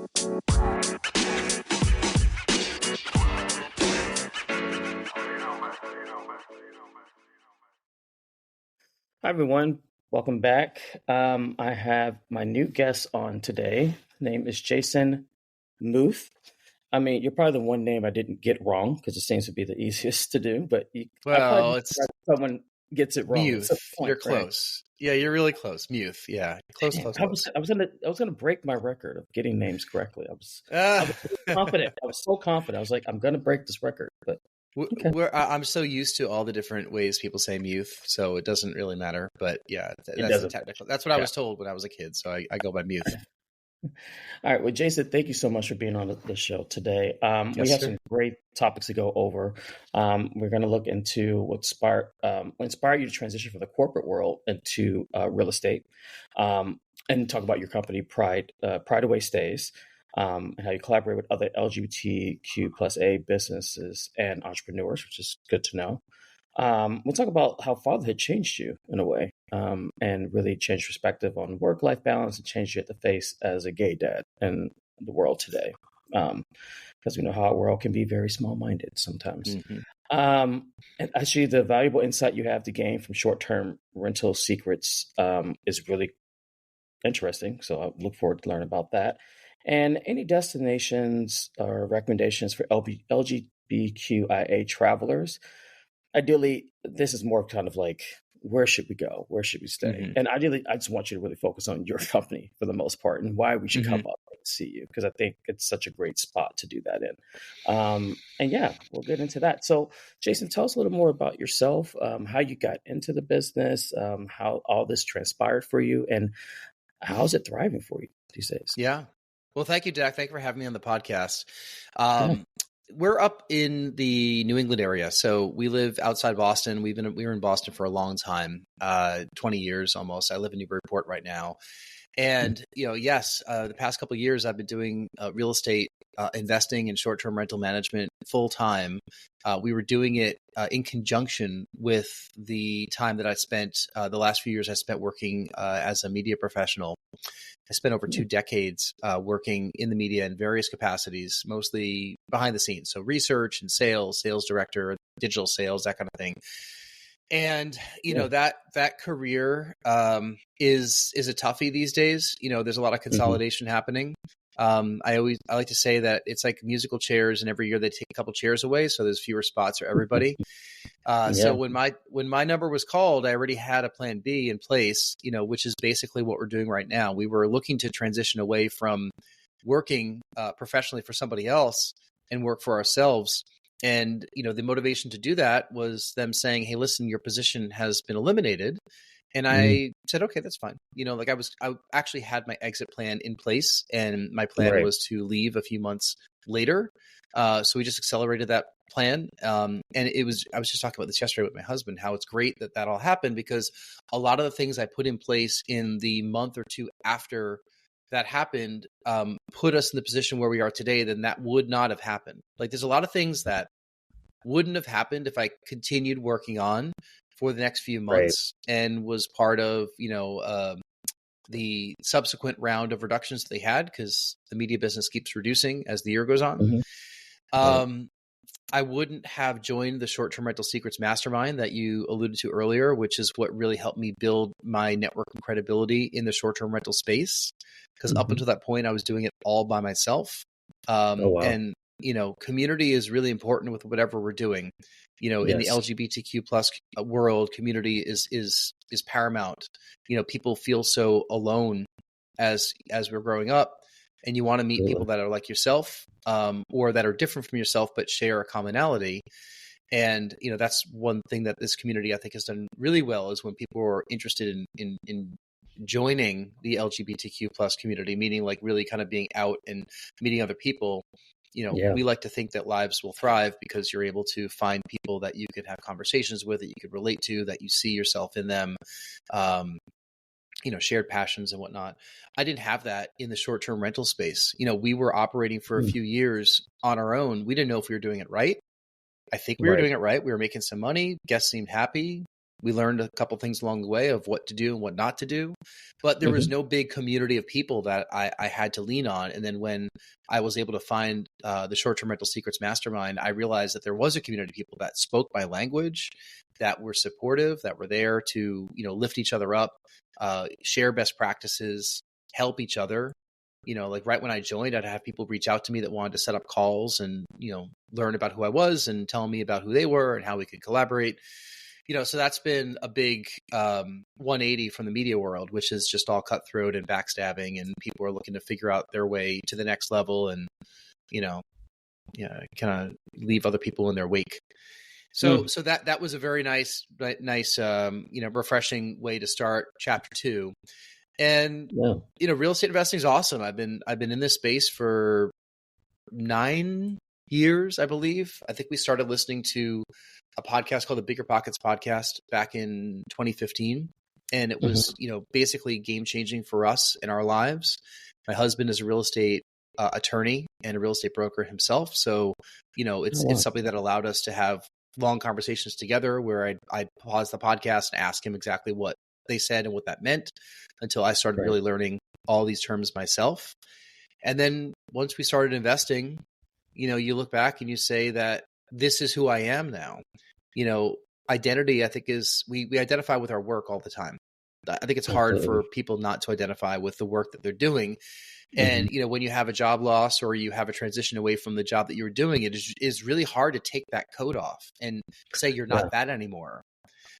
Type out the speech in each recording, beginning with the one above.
Hi, everyone. Welcome back. I have my new guest on today. His name is Jason Muth. I mean, you're probably the one name I didn't get wrong because it seems to be the easiest to do, but I probably Well, it's someone gets it wrong at some Muth. point, You're right? close. Yeah, you're really close. Muth. Yeah, close, Damn, close, close. I was gonna break my record of getting names correctly. I Uh, was so confident. I was so confident. I was like, I'm gonna break this record. But okay, I'm so used to all the different ways people say Muth, so it doesn't really matter. But yeah, it that's the doesn't. technical. That's what I Yeah. was told when I was a kid, so I go by Muth. All right. Well, Jason, thank you so much for being on the show today. We Yes, have sir. some great topics to go over. We're going to look into what inspired you to transition from the corporate world into real estate, and talk about your company, Pride Away Stays, and how you collaborate with other LGBTQ plus A businesses and entrepreneurs, which is good to know. We'll talk about how fatherhood changed you in a way, and really changed perspective on work-life balance and changed you at the face as a gay dad in the world today. Because we know how our world can be very small-minded sometimes. hmm And actually, the valuable insight you have to gain from short-term rental secrets is really interesting. So I look forward to learning about that. And any destinations or recommendations for LGBTQIA travelers. Ideally, this is more kind of like, where should we go? Where should we stay? hmm And ideally, I just want you to really focus on your company for the most part and why we should come hmm up and see you, because I think it's such a great spot to do that in. And yeah, we'll get into that. So, Jason, tell us a little more about yourself, how you got into the business, how all this transpired for you, and how's it thriving for you these days? Yeah. Well, thank you, Dak. Thank you for having me on the podcast. Yeah. We're up in the New England area, so we live outside Boston. We were in Boston for a long time, 20 years almost. I live in Newburyport right now, and yes, the past couple of years I've been doing real estate investing and short-term rental management full time. We were doing it in conjunction with the time that I spent the last few years I spent working as a media professional. I spent over 2 decades working in the media in various capacities, mostly behind the scenes. So research and sales director, digital sales, that kind of thing. And, Yeah. that career is a toughie these days. There's a lot of consolidation happening. I like to say that it's like musical chairs, and every year they take a couple chairs away. So there's fewer spots for everybody. So Yeah. when my number was called, I already had a plan B in place, which is basically what we're doing right now. We were looking to transition away from working professionally for somebody else and work for ourselves. And, the motivation to do that was them saying, hey, listen, your position has been eliminated. And I said, okay, that's fine. I actually had my exit plan in place, and my plan Right. was to leave a few months later. So we just accelerated that plan. And I was just talking about this yesterday with my husband, how it's great that all happened, because a lot of the things I put in place in the month or two after that happened put us in the position where we are today. Then that would not have happened. Like, there's a lot of things that wouldn't have happened if I continued working on for the next few Right. months and was part of, the subsequent round of reductions they had, because the media business keeps reducing as the year goes on. Mhm. Right. I wouldn't have joined the short-term rental secrets mastermind that you alluded to earlier, which is what really helped me build my network and credibility in the short-term rental space. Because up Mhm. until that point, I was doing it all by myself. Oh, wow. And, community is really important with whatever we're doing. In the Yes. LGBTQ plus world, community is paramount. People feel so alone as we're growing up, and you want to meet people Absolutely. that are like yourself, or that are different from yourself but share a commonality. And that's one thing that this community, I think, has done really well, is when people are interested in joining the LGBTQ plus community, meaning like really kind of being out and meeting other people. Yeah. We like to think that lives will thrive because you're able to find people that you could have conversations with, that you could relate to, that you see yourself in them, shared passions and whatnot. I didn't have that in the short-term rental space. We were operating for a Mm. few years on our own. We didn't know if we were doing it right. I think we were Right. doing it right. We were making some money. Guests seemed happy. We learned a couple things along the way of what to do and what not to do, but there was no big community of people that I had to lean on. And then when I was able to find the Short-Term Rental Secrets Mastermind, I realized that there was a community of people that spoke my language, that were supportive, that were there to, lift each other up, share best practices, help each other. Like right when I joined, I'd have people reach out to me that wanted to set up calls and, learn about who I was and tell me about who they were and how we could collaborate. So that's been a big 180 from the media world, which is just all cutthroat and backstabbing, and people are looking to figure out their way to the next level and, kind of leave other people in their wake. So that was a very nice, refreshing way to start chapter 2. And, real estate investing is awesome. I've been in this space for 9 years, I believe. I think we started listening to a podcast called the Bigger Pockets Podcast back in 2015. And it was, basically game changing for us in our lives. My husband is a real estate attorney and a real estate broker himself. So, it's something that allowed us to have long conversations together where I'd pause the podcast and ask him exactly what they said and what that meant until I started really learning all these terms myself. And then once we started investing, you look back and you say that this is who I am now. Identity, I think, is we identify with our work all the time. I think it's hard for people not to identify with the work that they're doing. And, when you have a job loss or you have a transition away from the job that you were doing, it is really hard to take that coat off and say you're not that anymore.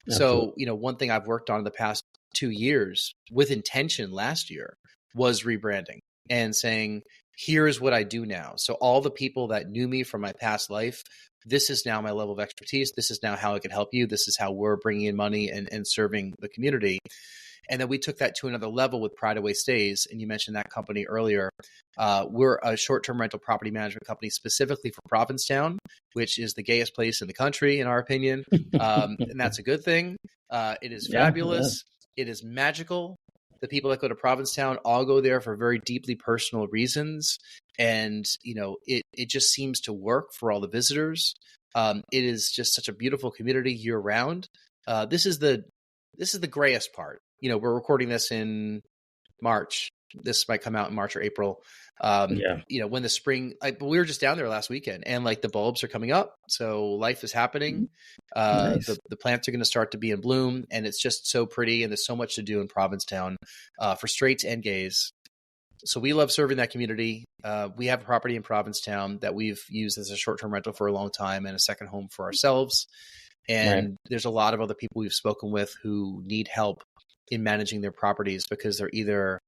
Absolutely. So, one thing I've worked on in the past 2 years with intention last year was rebranding and saying, here's what I do now. So all the people that knew me from my past life, this is now my level of expertise. This is now how I can help you. This is how we're bringing in money and serving the community. And then we took that to another level with Pride Away Stays. And you mentioned that company earlier. We're a short-term rental property management company specifically for Provincetown, which is the gayest place in the country, in our opinion. And that's a good thing. It is fabulous. It is magical. The people that go to Provincetown all go there for very deeply personal reasons. And, it just seems to work for all the visitors. It is just such a beautiful community year round. This is the grayest part. We're recording this in March. This might come out in March or April. When the spring, we were just down there last weekend and the bulbs are coming up. So life is happening. Nice. The plants are going to start to be in bloom, and it's just so pretty. And there's so much to do in Provincetown for straights and gays. So we love serving that community. We have a property in Provincetown that we've used as a short-term rental for a long time and a second home for ourselves. And there's a lot of other people we've spoken with who need help in managing their properties because they're either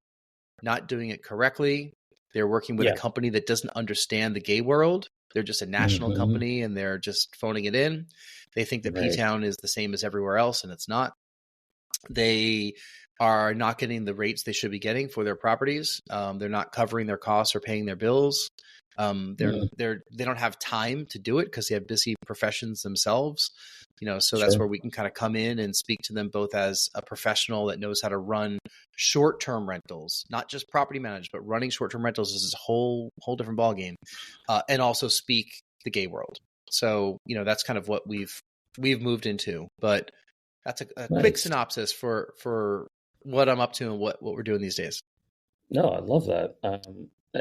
not doing it correctly, they're working with a company that doesn't understand the gay world, they're just a national company and they're just phoning it in. They think that P-Town is the same as everywhere else, and it's not. They are not getting the rates they should be getting for their properties. They're not covering their costs or paying their bills. They don't have time to do it because they have busy professions themselves. So that's where we can kind of come in and speak to them both as a professional that knows how to run short-term rentals, not just property management, but running short-term rentals is a whole different ballgame, and also speak the gay world. So, that's kind of what we've moved into, but that's a quick synopsis for what I'm up to and what we're doing these days. No, I love that.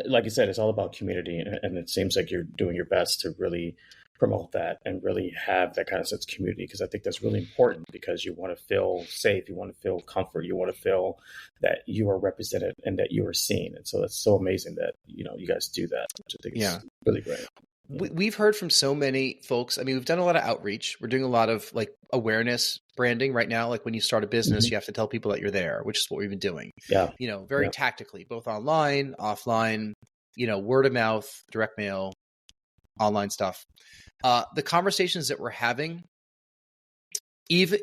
Like you said, it's all about community, and it seems like you're doing your best to really promote that and really have that kind of sense of community, because I think that's really important because you want to feel safe, you want to feel comfort, you want to feel that you are represented and that you are seen. And so that's so amazing that, you guys do that, which I think is really great. We've heard from so many folks. I mean, we've done a lot of outreach. We're doing a lot of awareness branding right now. Like when you start a business, you have to tell people that you're there, which is what we've been doing. Yeah. Very tactically, both online, offline, word of mouth, direct mail, online stuff. The conversations that we're having, even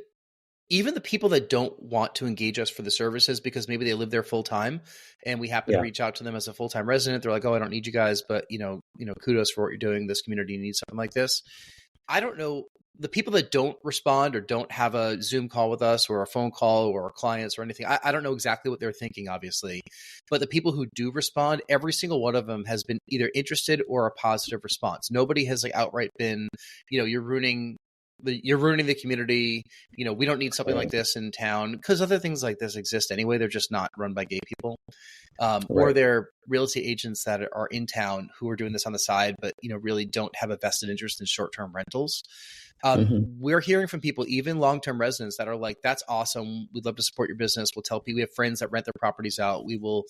the people that don't want to engage us for the services because maybe they live there full time and we happen to reach out to them as a full-time resident. They're like, oh, I don't need you guys, but kudos for what you're doing. This community needs something like this. I don't know. The people that don't respond or don't have a Zoom call with us or a phone call or our clients or anything, I don't know exactly what they're thinking, obviously. But the people who do respond, every single one of them has been either interested or a positive response. Nobody has outright been, you're ruining you're ruining the community. We don't need something like this in town, because other things like this exist anyway. They're just not run by gay people. Or they're real estate agents that are in town who are doing this on the side, but really don't have a vested interest in short-term rentals. We're hearing from people, even long-term residents, that are like, that's awesome. We'd love to support your business. We'll tell people, we have friends that rent their properties out. We will,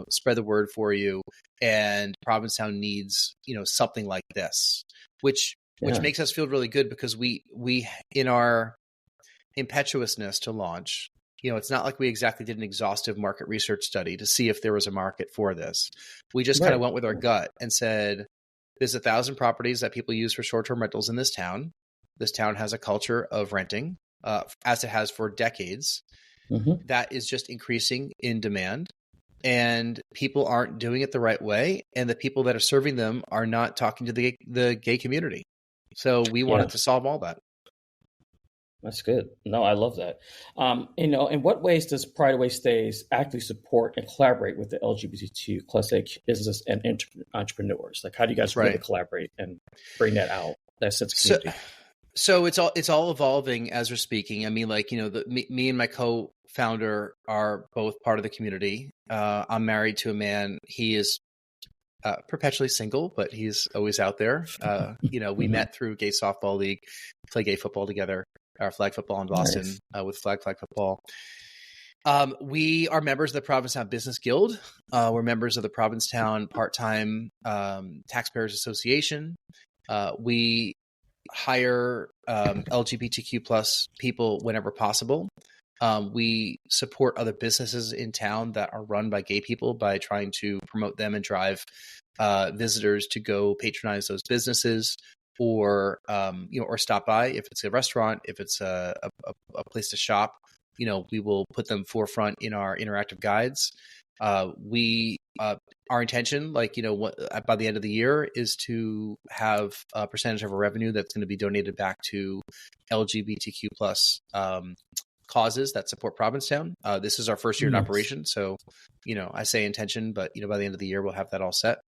spread the word for you. And Provincetown needs, something like this, which makes us feel really good, because we in our impetuousness to launch, it's not like we exactly did an exhaustive market research study to see if there was a market for this. We just kind of went with our gut and said, there's 1,000 properties that people use for short-term rentals in this town. This town has a culture of renting, as it has for decades. That is just increasing in demand, and people aren't doing it the right way. And the people that are serving them are not talking to the gay community. So we wanted to solve all that. That's good. No, I love that. In what ways does Pride Away Stays actively support and collaborate with the LGBTQ plus business and entrepreneurs? Like, how do you guys really collaborate and bring that out, that sense of community? So it's all evolving as we're speaking. I mean, me and my co-founder are both part of the community. I'm married to a man. He is perpetually single, but he's always out there. We met through Gay Softball League, play gay football together, our flag football in Boston, with flag football. We are members of the Provincetown Business Guild. We're members of the Provincetown Part-Time Taxpayers Association. We hire LGBTQ plus people whenever possible. We support other businesses in town that are run by gay people by trying to promote them and drive visitors to go patronize those businesses, or stop by. If it's a restaurant, if it's a place to shop, we will put them forefront in our interactive guides. Our intention, by the end of the year, is to have a percentage of our revenue that's going to be donated back to LGBTQ plus causes that support Provincetown. This is our first year in operation, so I say intention, but by the end of the year we'll have that all set.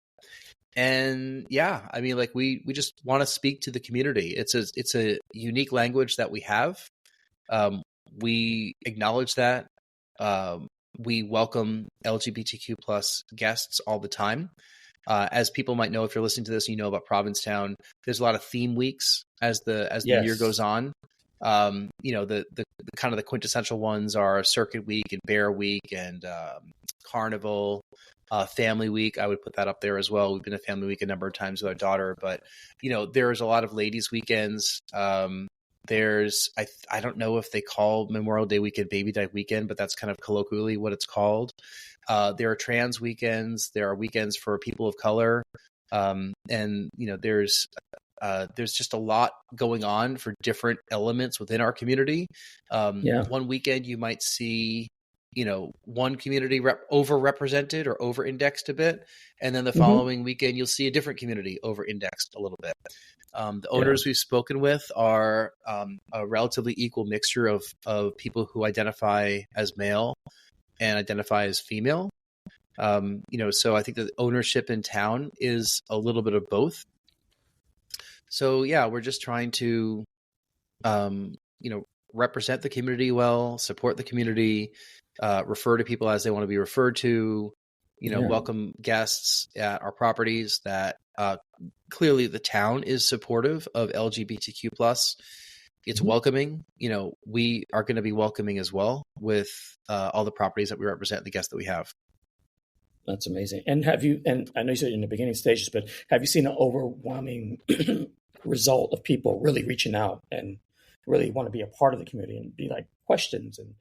And we just want to speak to the community. It's a unique language that we have. We acknowledge that. We welcome LGBTQ plus guests all the time. As people might know, if you're listening to this, about Provincetown, there's a lot of theme weeks as the year goes on. The kind of the quintessential ones are Circuit Week and Bear Week and Carnival, Family Week. I would put that up there as well. We've been to Family Week a number of times with our daughter, but there's a lot of ladies' weekends. There's, I don't know if they call Memorial Day weekend Baby Day weekend, but that's kind of colloquially what it's called. There are trans weekends. There are weekends for people of color. And there's just a lot going on for different elements within our community. One weekend you might see, one community overrepresented or over-indexed a bit. And then the following weekend, you'll see a different community over-indexed a little bit. The owners we've spoken with are a relatively equal mixture of people who identify as male and identify as female. So I think the ownership in town is a little bit of both. So we're just trying to, represent the community well, support the community, refer to people as they want to be referred to, welcome guests at our properties. That clearly the town is supportive of LGBTQ plus. It's welcoming. We are going to be welcoming as well with all the properties that we represent, the guests that we have. That's amazing. And and I know you said in the beginning stages, but have you seen an overwhelming result of people really reaching out and really want to be a part of the community and be like questions and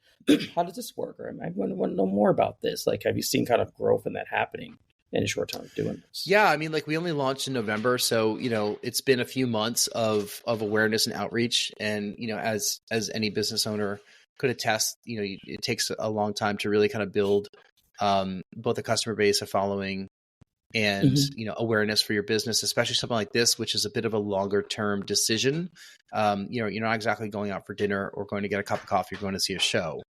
how does this work? Or I want to know more about this. Like, have you seen kind of growth in that happening in a short time of doing this? Yeah. I mean, we only launched in November, so, it's been a few months of awareness and outreach. And, as any business owner could attest, it takes a long time to really kind of build both a customer base, a following, and awareness for your business, especially something like this, which is a bit of a longer term decision. You're not exactly going out for dinner or going to get a cup of coffee. You're going to see a show.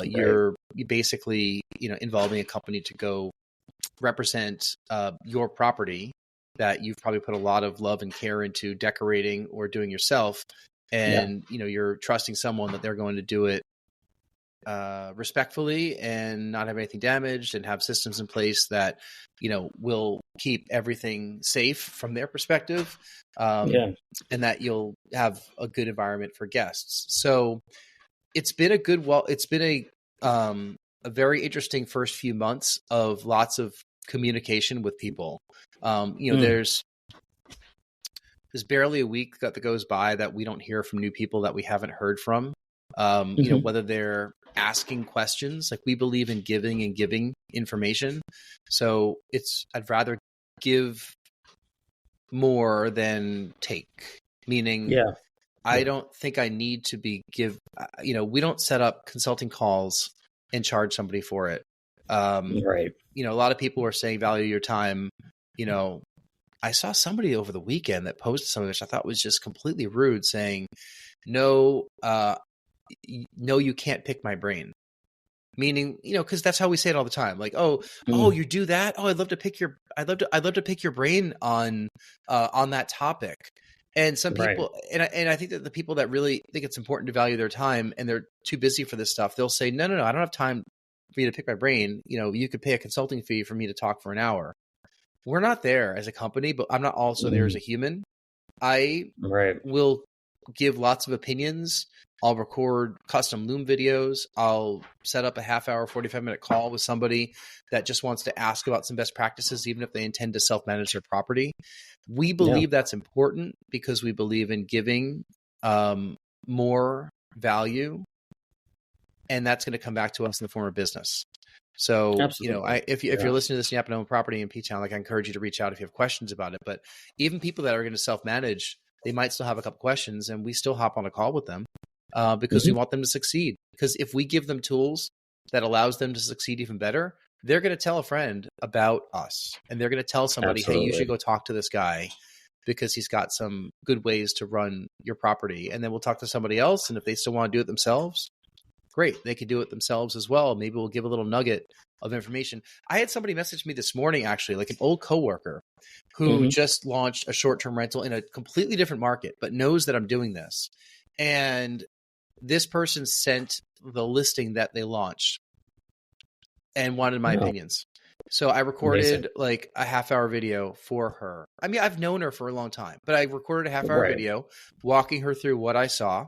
You're basically involving a company to go represent your property that you've probably put a lot of love and care into decorating or doing yourself, Yeah. and you're trusting someone that they're going to do it respectfully and not have anything damaged, and have systems in place that will keep everything safe from their perspective, Yeah. and that you'll have a good environment for guests. So it's been a very interesting first few months of lots of communication with people. There's barely a week that goes by that we don't hear from new people that we haven't heard from. Whether they're asking questions, like we believe in giving and giving information. So I'd rather give more than take, meaning Yeah. I don't think I need to we don't set up consulting calls and charge somebody for it. Right. A lot of people are saying value your time. I saw somebody over the weekend that posted something which I thought was just completely rude, saying, no, you can't pick my brain. Meaning, because that's how we say it all the time. Like, oh, you do that? Oh, I'd love to pick your brain on that topic. And some people, and I think that the people that really think it's important to value their time and they're too busy for this stuff, they'll say, no, I don't have time for you to pick my brain. You could pay a consulting fee for me to talk for an hour. We're not there as a company, but I'm not also there as a human. I will give lots of opinions. I'll record custom Loom videos. I'll set up a half-hour, 45-minute call with somebody that just wants to ask about some best practices, even if they intend to self-manage their property. We believe that's important because we believe in giving more value, and that's going to come back to us in the form of business. So, if you're listening to this and you happen to own property in P-Town, I encourage you to reach out if you have questions about it. But even people that are going to self-manage, they might still have a couple questions, and we still hop on a call with them because we want them to succeed. Because if we give them tools that allows them to succeed even better, they're going to tell a friend about us, and they're going to tell somebody, hey, you should go talk to this guy because he's got some good ways to run your property. And then we'll talk to somebody else, and if they still want to do it themselves, great, they could do it themselves as well. Maybe we'll give a little nugget of information. I had somebody message me this morning, actually, like an old coworker who just launched a short-term rental in a completely different market, but knows that I'm doing this. And this person sent the listing that they launched and wanted my opinions. So I recorded like a half-hour video for her. I mean, I've known her for a long time, but I recorded a half-hour video walking her through what I saw,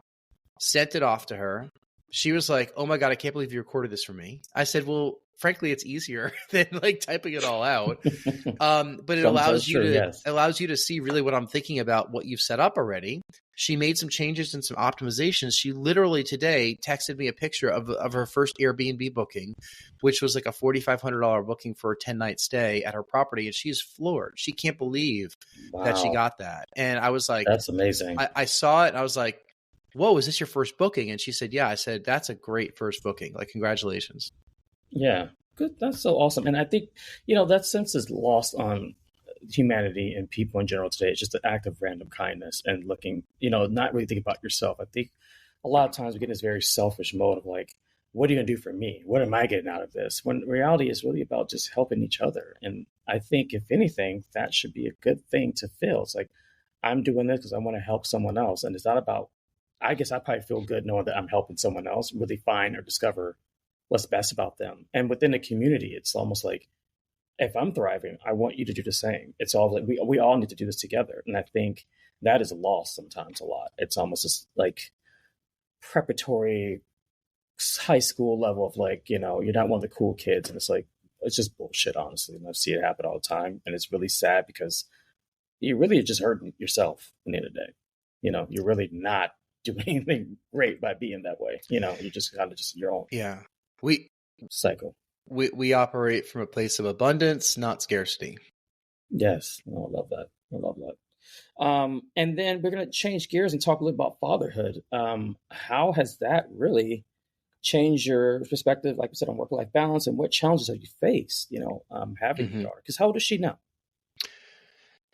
sent it off to her. She was like, oh my God, I can't believe you recorded this for me. I said, well, frankly, it's easier than like typing it all out. But it allows you to see really what I'm thinking about what you've set up already. She made some changes and some optimizations. She literally today texted me a picture of her first Airbnb booking, which was like a $4,500 booking for a 10-night stay at her property. And she's floored. She can't believe that she got that. And I was like, that's amazing. I saw it and I was like, whoa, is this your first booking? And she said, yeah. I said, that's a great first booking. Like, congratulations. Yeah, good. That's so awesome. And I think, that sense is lost on humanity and people in general today. It's just an act of random kindness and looking, not really thinking about yourself. I think a lot of times we get this very selfish mode of like, what are you going to do for me? What am I getting out of this? When reality is really about just helping each other. And I think if anything, that should be a good thing to feel. It's like, I'm doing this because I want to help someone else. And it's not about, I guess I probably feel good knowing that I'm helping someone else really find or discover what's best about them. And within the community, it's almost like, if I'm thriving, I want you to do the same. It's all like we all need to do this together. And I think that is lost sometimes a lot. It's almost just like preparatory high school level of like, you're not one of the cool kids. And it's just bullshit, honestly. And I see it happen all the time. And it's really sad because you really are just hurting yourself in the end of the day. You're really not doing anything great by being that way. You just kind of just your own cycle. We operate from a place of abundance, not scarcity. Yes. Oh, I love that. And then we're going to change gears and talk a little about fatherhood. How has that really changed your perspective, like I said, on work-life balance, and what challenges have you faced, having a daughter? Because how old is she now?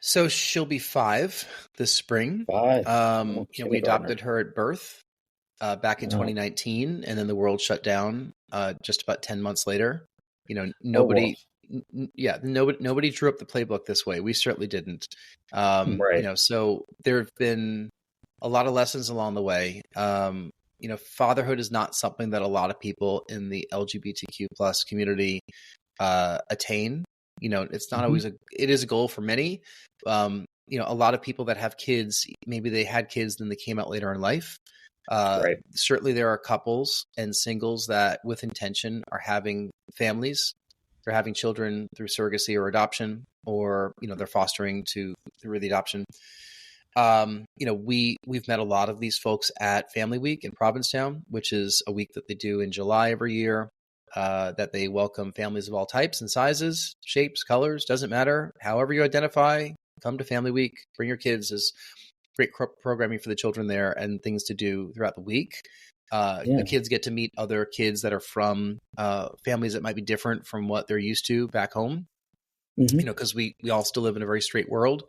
So she'll be 5 this spring. 5. We adopted her at birth back in 2019, and then the world shut down just about 10 months later. Nobody drew up the playbook this way. We certainly didn't. So there have been a lot of lessons along the way. Fatherhood is not something that a lot of people in the LGBTQ plus community attain. It's not Hmm. always it is a goal for many. A lot of people that have kids, maybe they had kids, then they came out later in life. Right. Certainly there are couples and singles that with intention are having families. They're having children through surrogacy or adoption, or, they're fostering through the adoption. We've met a lot of these folks at Family Week in Provincetown, which is a week that they do in July every year, that they welcome families of all types and sizes, shapes, colors, doesn't matter. However you identify, come to Family Week, bring your kids. There's great programming for the children there and things to do throughout the week. The Yeah. kids get to meet other kids that are from families that might be different from what they're used to back home, Hmm. because we all still live in a very straight world.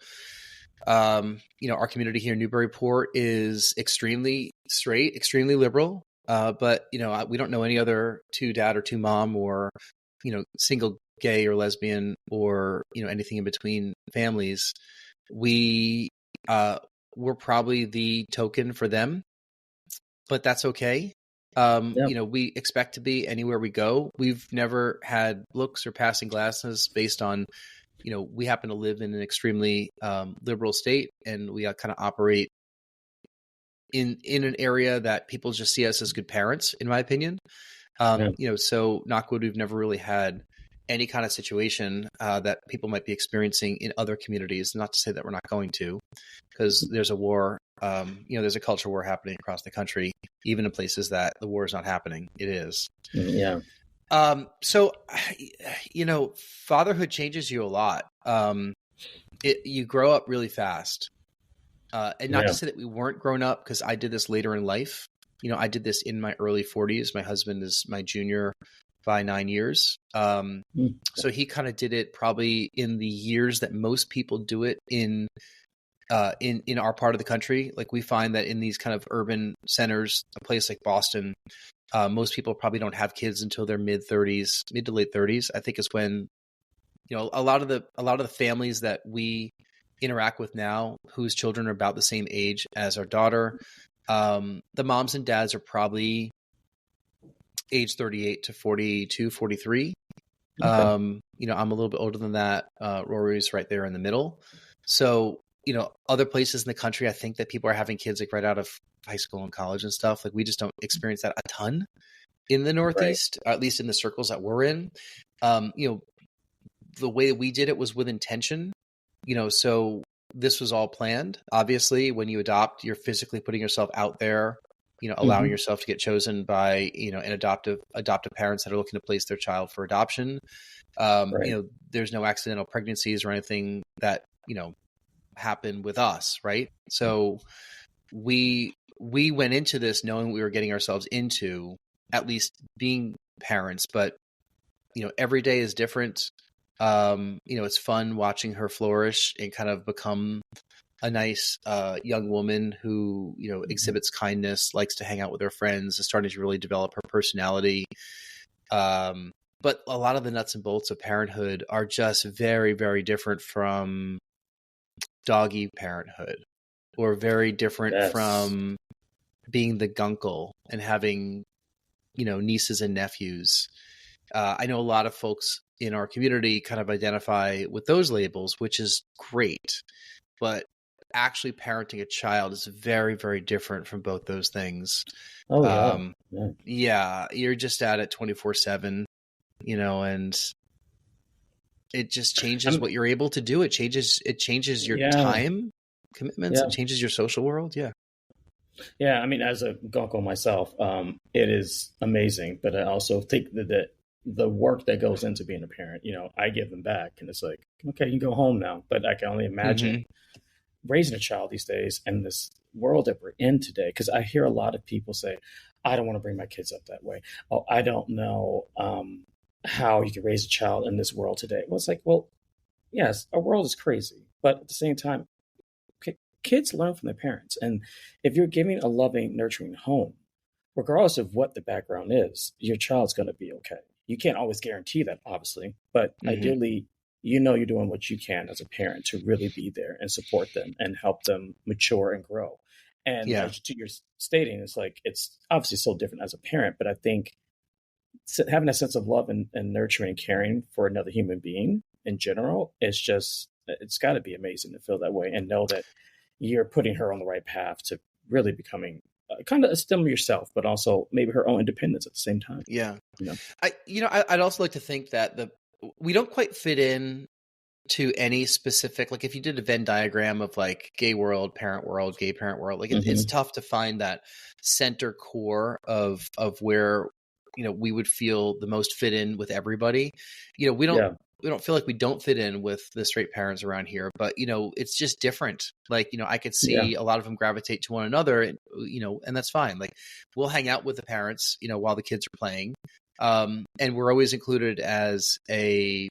Our community here in Newburyport is extremely straight, extremely liberal. But we don't know any other two dad or two mom or, single gay or lesbian or, anything in between families. We're probably the token for them, but that's okay. Yeah. We expect to be anywhere we go. We've never had looks or passing glasses based on, we happen to live in an extremely liberal state, and we kind of operate in an area that people just see us as good parents, in my opinion. Yeah. So knock wood, we've never really had any kind of situation that people might be experiencing in other communities. Not to say that we're not going to, because there's a war, there's a culture war happening across the country, even in places that the war is not happening. It is. Yeah. So, fatherhood changes you a lot. You grow up really fast. And not to Yeah. say that we weren't grown up, because I did this later in life. I did this in my early 40s. My husband is my junior by 9 years. So he kind of did it probably in the years that most people do it in our part of the country. Like, we find that in these kind of urban centers, a place like Boston, most people probably don't have kids until their mid to late 30s. I think is when, a lot of the families that we interact with now, whose children are about the same age as our daughter, the moms and dads are probably age 38 to 42, 43. Okay. I'm a little bit older than that. Rory's right there in the middle. So, other places in the country, I think that people are having kids like right out of high school and college and stuff. Like, we just don't experience that a ton in the Right. Northeast, or at least in the circles that we're in. The way that we did it was with intention, so this was all planned. Obviously, when you adopt, you're physically putting yourself out there, allowing Hmm. yourself to get chosen by, an adoptive parents that are looking to place their child for adoption. Right. There's no accidental pregnancies or anything that, happened with us. Right. So we went into this knowing what we were getting ourselves into, at least being parents, but, every day is different. It's fun watching her flourish and kind of become a nice young woman who, exhibits kindness, likes to hang out with her friends, is starting to really develop her personality. But a lot of the nuts and bolts of parenthood are just very, very different from doggy parenthood, or very different Yes. from being the gunkle and having, nieces and nephews. I know a lot of folks in our community kind of identify with those labels, which is great. But actually parenting a child is very, very different from both those things. Oh yeah. Yeah. Yeah, you're just at it 24/7, and it just changes I'm. what you're able to do. It changes your Yeah. time commitments. Yeah. It changes your social world. Yeah. Yeah. I mean, as a gonko myself, it is amazing, but I also think that the work that goes into being a parent, I give them back, and it's like, okay, you can go home now. But I can only Mm-hmm. imagine raising a child these days and this world that we're in today. Because I hear a lot of people say, I don't want to bring my kids up that way. Oh, I don't know how you can raise a child in this world today. Well, it's like, well, yes, our world is crazy, but at the same time, kids learn from their parents. And if you're giving a loving, nurturing home, regardless of what the background is, your child's going to be okay. You can't always guarantee that, obviously, but Mm-hmm. ideally, you're doing what you can as a parent to really be there and support them and help them mature and grow. And Yeah. as to your stating, it's like, it's obviously so different as a parent, but I think having a sense of love and nurturing and caring for another human being in general is just, it's got to be amazing to feel that way and know that you're putting her on the right path to really becoming kind of a stem of yourself, but also maybe her own independence at the same time. Yeah. You know? I'd also like to think that we don't quite fit in to any specific, like if you did a Venn diagram of like gay world, parent world, gay parent world, like it's tough to find that center core of where, we would feel the most fit in with everybody. We don't feel like we don't fit in with the straight parents around here, but it's just different. Like, I could see a lot of them gravitate to one another, and that's fine. Like we'll hang out with the parents, while the kids are playing. And we're always included as a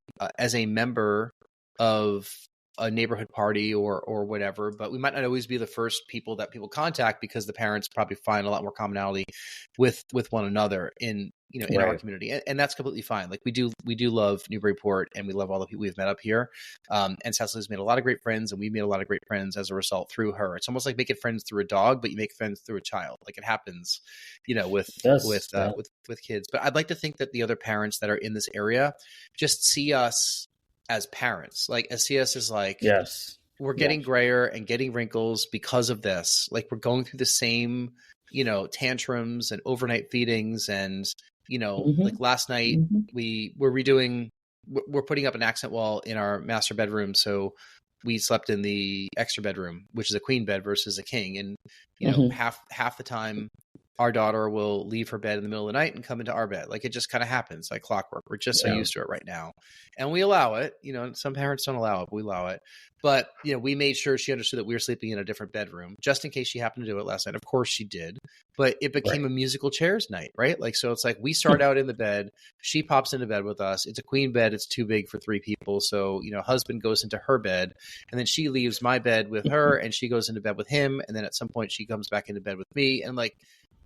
member of a neighborhood party or whatever, but we might not always be the first people that people contact because the parents probably find a lot more commonality with one another in our community, and that's completely fine. Like we do love Newburyport, and we love all the people we've met up here. And Cecily's made a lot of great friends, and we made a lot of great friends as a result through her. It's almost like making friends through a dog, but you make friends through a child. Like it happens, with kids. But I'd like to think that the other parents that are in this area just see us as parents, like see us as like, we're getting grayer and getting wrinkles because of this. Like we're going through the same, tantrums and overnight feedings. And, like last night we're putting up an accent wall in our master bedroom. So we slept in the extra bedroom, which is a queen bed versus a king. And, half the time our daughter will leave her bed in the middle of the night and come into our bed. Like it just kind of happens like clockwork. We're just so used to it right now. And we allow it, some parents don't allow it, but we allow it. But, we made sure she understood that we were sleeping in a different bedroom just in case she happened to do it last night. Of course she did, but it became a musical chairs night, right? Like, so it's like we start out in the bed, she pops into bed with us. It's a queen bed. It's too big for 3 people. So, husband goes into her bed and then she leaves my bed with her and she goes into bed with him. And then at some point she comes back into bed with me. And like,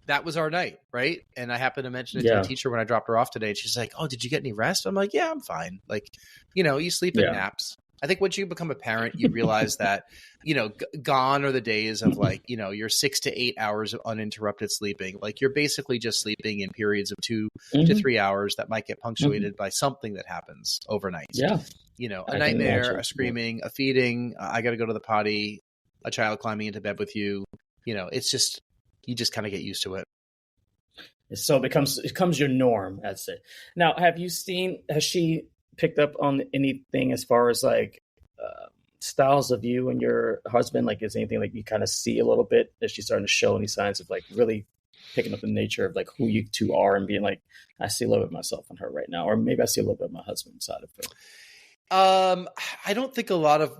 that was our night, right? And I happened to mention it to the teacher when I dropped her off today. And she's like, "Oh, did you get any rest?" I'm like, "Yeah, I'm fine." Like, you sleep in naps. I think once you become a parent, you realize that, gone are the days of like, your 6 to 8 hours of uninterrupted sleeping. Like you're basically just sleeping in periods of 2 to 3 hours that might get punctuated by something that happens overnight. Yeah. A nightmare, a screaming, a feeding, I got to go to the potty, a child climbing into bed with you. It's just, you just kind of get used to it. So it becomes your norm. That's it. Now, has she picked up on anything as far as like styles of you and your husband? Like, is anything like you kind of see a little bit? Is she starting to show any signs of like really picking up the nature of like who you two are and being like, I see a little bit of myself in her right now, or maybe I see a little bit of my husband's side of it? I don't think a lot of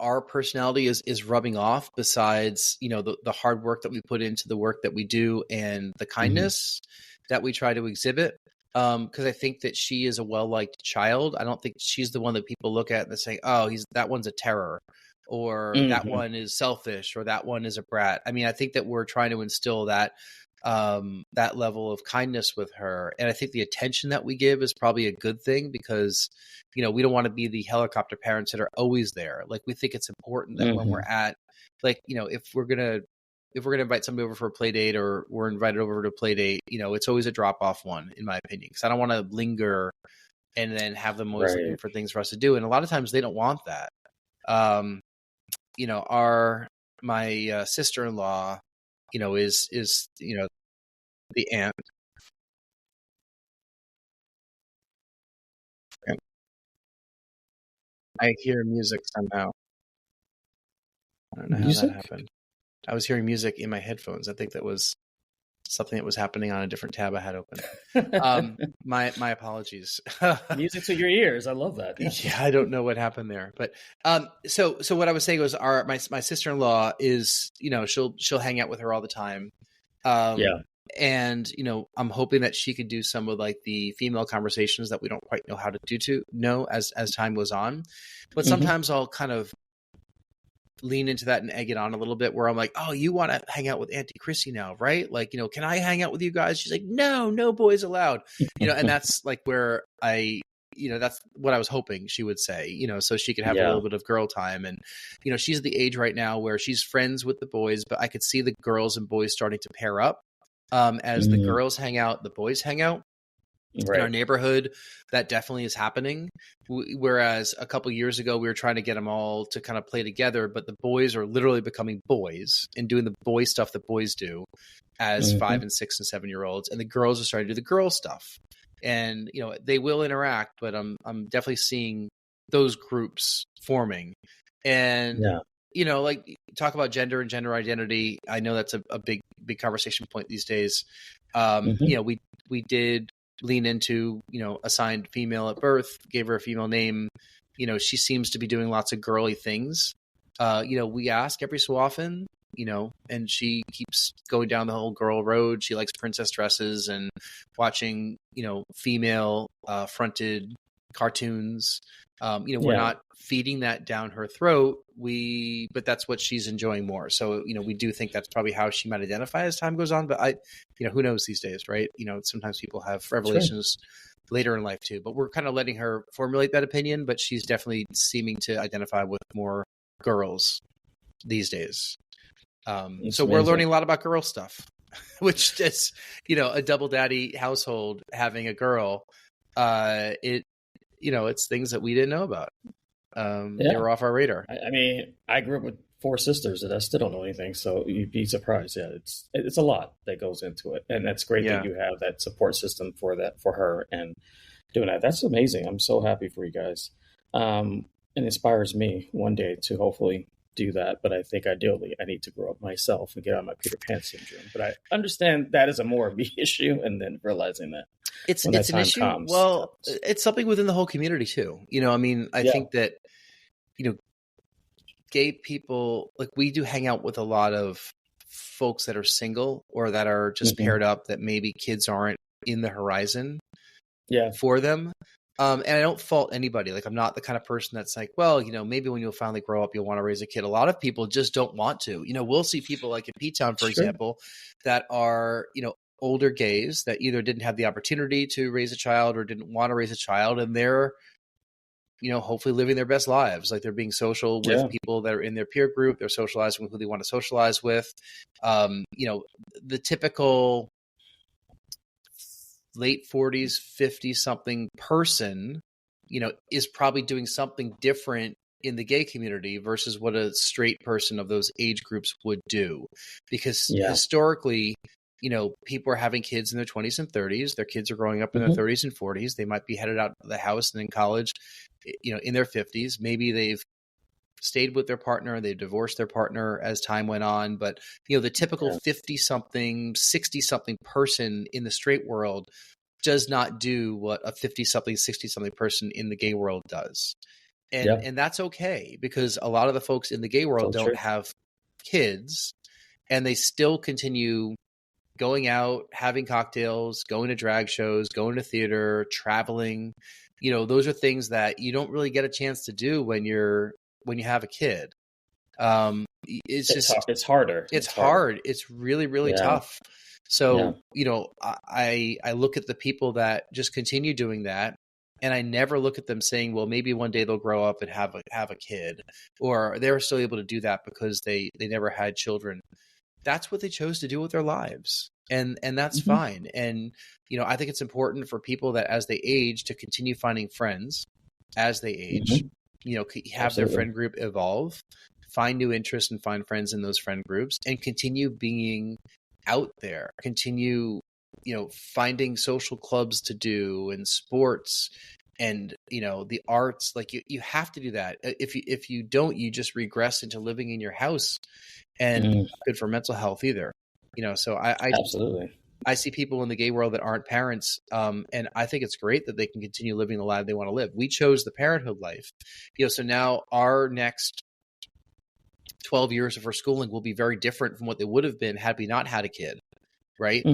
our personality is rubbing off, besides, the hard work that we put into the work that we do and the kindness that we try to exhibit. Cause I think that she is a well-liked child. I don't think she's the one that people look at and say, "Oh, that one's a terror," or "That one is selfish," or "That one is a brat." I mean, I think that we're trying to instill that level of kindness with her. And I think the attention that we give is probably a good thing because, we don't want to be the helicopter parents that are always there. Like we think it's important that when we're at, like, if we're going to invite somebody over for a play date or we're invited over to a play date, it's always a drop off one, in my opinion, because I don't want to linger and then have them always looking for things for us to do. And a lot of times they don't want that. My sister-in-law, is the aunt. I hear music somehow. I don't know how that happened. I was hearing music in my headphones. I think that was something that was happening on a different tab I had open. My apologies. Music to your ears. I love that. Yeah, I don't know what happened there, but so what I was saying was my sister-in-law is, she'll hang out with her all the time. And, I'm hoping that she could do some of like the female conversations that we don't quite know how to know as time goes on. But sometimes I'll kind of lean into that and egg it on a little bit where I'm like, "Oh, you want to hang out with Auntie Chrissy now, right? Like, can I hang out with you guys?" She's like, no boys allowed, and that's like where I that's what I was hoping she would say, so she could have a Yeah. little bit of girl time. And, she's at the age right now where she's friends with the boys, but I could see the girls and boys starting to pair up. As the girls hang out, the boys hang out. In our Right. neighborhood, that definitely is happening. Whereas a couple years ago, we were trying to get them all to kind of play together, but the boys are literally becoming boys and doing the boy stuff that boys do as 5 and 6 and 7-year-olds, and the girls are starting to do the girl stuff. And they will interact, but I'm definitely seeing those groups forming. And Yeah. like talk about gender and gender identity. I know that's a big conversation point these days. We did lean into, assigned female at birth, gave her a female name. She seems to be doing lots of girly things. We ask every so often, and she keeps going down the whole girl road. She likes princess dresses and watching, female fronted cartoons. We're not feeding that down her throat. But that's what she's enjoying more. So, we do think that's probably how she might identify as time goes on. But who knows these days, right? Sometimes people have revelations later in life too, but we're kind of letting her formulate that opinion, but she's definitely seeming to identify with more girls these days. So we're learning a lot about girl stuff, which is, a double daddy household having a girl, it's things that we didn't know about. They were off our radar. I mean, I grew up with 4 sisters and I still don't know anything. So you'd be surprised. Yeah. It's a lot that goes into it. And that's great that you have that support system for her and doing that. That's amazing. I'm so happy for you guys. It inspires me one day to hopefully do that. But I think ideally I need to grow up myself and get out of my Peter Pan syndrome. But I understand that is a more of the issue, and then realizing that it's an issue. Well, it's something within the whole community too. I think that, gay people, like, we do hang out with a lot of folks that are single or that are just paired up, that maybe kids aren't in the horizon for them. And I don't fault anybody. Like, I'm not the kind of person that's like, well, maybe when you'll finally grow up, you'll want to raise a kid. A lot of people just don't want to. We'll see people like in P-Town, for example, that are, older gays that either didn't have the opportunity to raise a child or didn't want to raise a child. And they're, hopefully living their best lives. Like, they're being social with people that are in their peer group. They're socializing with who they want to socialize with. The typical late 40s, 50 something person, is probably doing something different in the gay community versus what a straight person of those age groups would do. Because historically, people are having kids in their 20s and 30s. Their kids are growing up in their 30s and 40s. They might be headed out of the house and in college, in their 50s. Maybe they've stayed with their partner, they've divorced their partner as time went on. But, the typical 50-something, 60-something person in the straight world does not do what a 50-something, 60-something person in the gay world does. And that's okay, because a lot of the folks in the gay world don't have kids, and they still continue going out, having cocktails, going to drag shows, going to theater, traveling. Those are things that you don't really get a chance to do when you have a kid. It's harder. It's hard. It's really, really tough. So, I look at the people that just continue doing that, and I never look at them saying, well, maybe one day they'll grow up and have a kid, or they're still able to do that because they never had children. That's what they chose to do with their lives. And that's fine. And, I think it's important for people that as they age to continue finding friends as they age, have their friend group evolve, find new interests and find friends in those friend groups, and continue being out there, continue, finding social clubs to do and sports and, the arts. Like, you have to do that. If you don't, you just regress into living in your house, and not good for mental health either. So I absolutely. I see people in the gay world that aren't parents, and I think it's great that they can continue living the life they want to live. We chose the parenthood life, so now our next 12 years of her schooling will be very different from what they would have been had we not had a kid, right?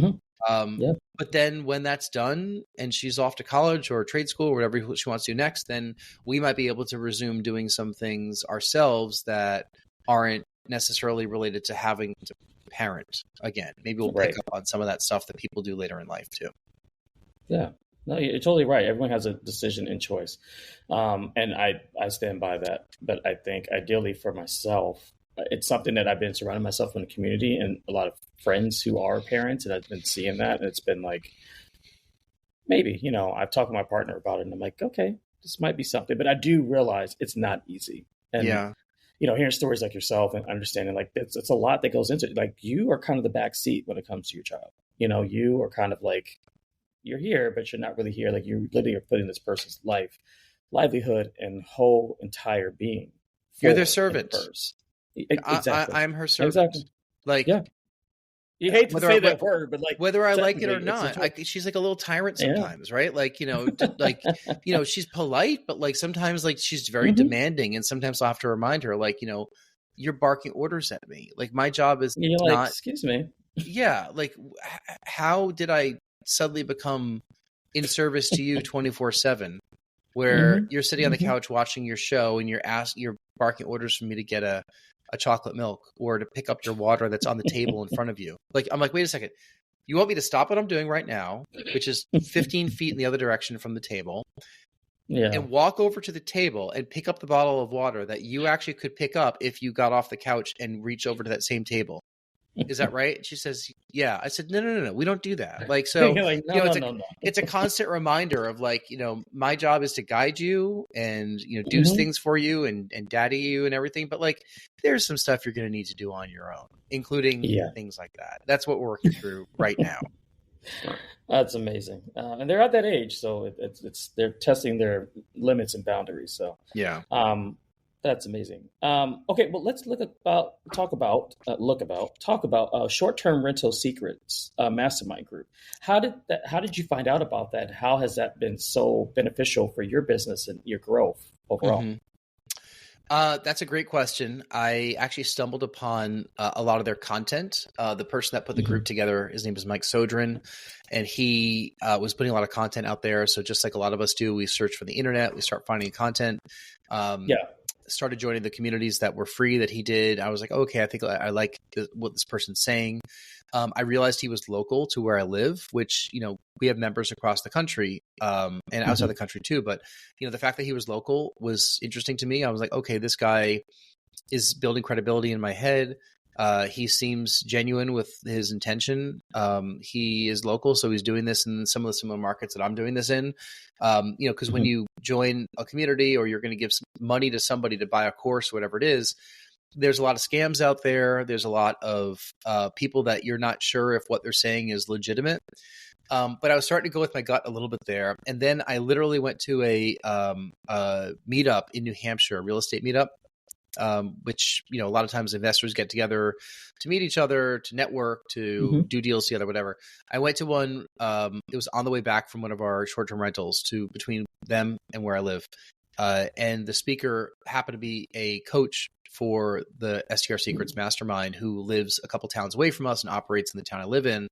But then when that's done and she's off to college or trade school or whatever she wants to do next, then we might be able to resume doing some things ourselves that aren't necessarily related to having to parent again. Maybe we'll pick up on some of that stuff that people do later in life too. Yeah. No, you're totally right. Everyone has a decision and choice, and I stand by that. But I think ideally for myself, it's something that I've been surrounding myself in the community and a lot of friends who are parents, and I've been seeing that, and it's been like maybe I've talked to my partner about it, and I'm like, okay, this might be something, but I do realize it's not easy, and Yeah. hearing stories like yourself and understanding like it's a lot that goes into it. Like you are kind of the back seat when it comes to your child. You are kind of like you're here, but you're not really here. Like you literally are putting this person's livelihood, and whole entire being You're their forward in servant. first. Exactly. I'm her servant. Exactly. Like, Yeah. You hate to whether I, say that word, but like whether I like it or technically, it's the not, truth. she's like a little tyrant Yeah. sometimes, right? Like, she's polite, but like sometimes like she's very Hmm. demanding, and sometimes I'll have to remind her, like, you're barking orders at me. Like my job is You're like, not, excuse me. yeah. Like, how did I suddenly become in service to you 24/7? Where Hmm. you're sitting on the Hmm. couch watching your show and you're barking orders for me to get a chocolate milk or to pick up your water that's on the table in front of you. Like, I'm like, wait a second. You want me to stop what I'm doing right now, which is 15 feet in the other direction from the table, Yeah. and walk over to the table and pick up the bottle of water that you actually could pick up if you got off the couch and reach over to that same table? Is that right? And she says, yeah. I said, no. We don't do that. Like, so, You're like, no, no, it's a, no, no. it's a constant reminder of like, my job is to guide you and, do Hmm. things for you and daddy you and everything. But like, there's some stuff you're going to need to do on your own, including Yeah. things like that. That's what we're working through right now. That's amazing, and they're at that age, so it's they're testing their limits and boundaries. So, Yeah. that's amazing. Okay, well, let's talk about short-term rental secrets mastermind group. How did you find out about that? How has that been so beneficial for your business and your growth overall? Mm-hmm. That's a great question. I actually stumbled upon a lot of their content. The person that put the group together, his name is Mike Sodrin, and he was putting a lot of content out there. So just like a lot of us do, we search for the internet, we start finding content. Yeah. Started joining the communities that were free that he did. I was like, okay, I think I like what this person's saying. I realized he was local to where I live, which, we have members across the country and outside the country too. But, the fact that he was local was interesting to me. I was like, okay, this guy is building credibility in my head. He seems genuine with his intention. He is local, so he's doing this in some of the similar markets that I'm doing this in. Because when you join a community or you're going to give some money to somebody to buy a course, whatever it is, there's a lot of scams out there. There's a lot of people that you're not sure if what they're saying is legitimate. But I was starting to go with my gut a little bit there. And then I literally went to a meetup in New Hampshire, a real estate meetup. Which, a lot of times investors get together to meet each other, to network, to do deals together, whatever. I went to one, it was on the way back from one of our short-term rentals to between them and where I live. And the speaker happened to be a coach for the STR Secrets Mastermind who lives a couple towns away from us and operates in the town I live in.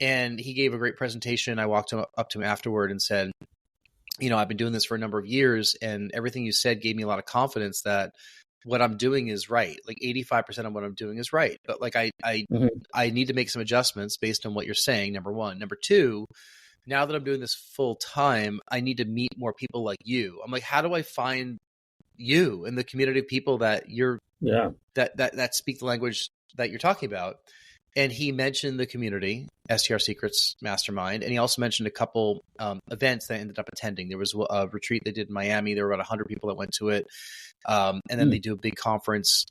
And he gave a great presentation. I walked up to him afterward and said, I've been doing this for a number of years, and everything you said gave me a lot of confidence that what I'm doing is right. Like 85% of what I'm doing is right. But like I need to make some adjustments based on what you're saying, number one. Number two, now that I'm doing this full time, I need to meet more people like you. I'm like, how do I find you and the community of people that that speak the language that you're talking about? And he mentioned the community, STR Secrets Mastermind, and he also mentioned a couple events that I ended up attending. There was a retreat they did in Miami. There were about 100 people that went to it. And then they do a big conference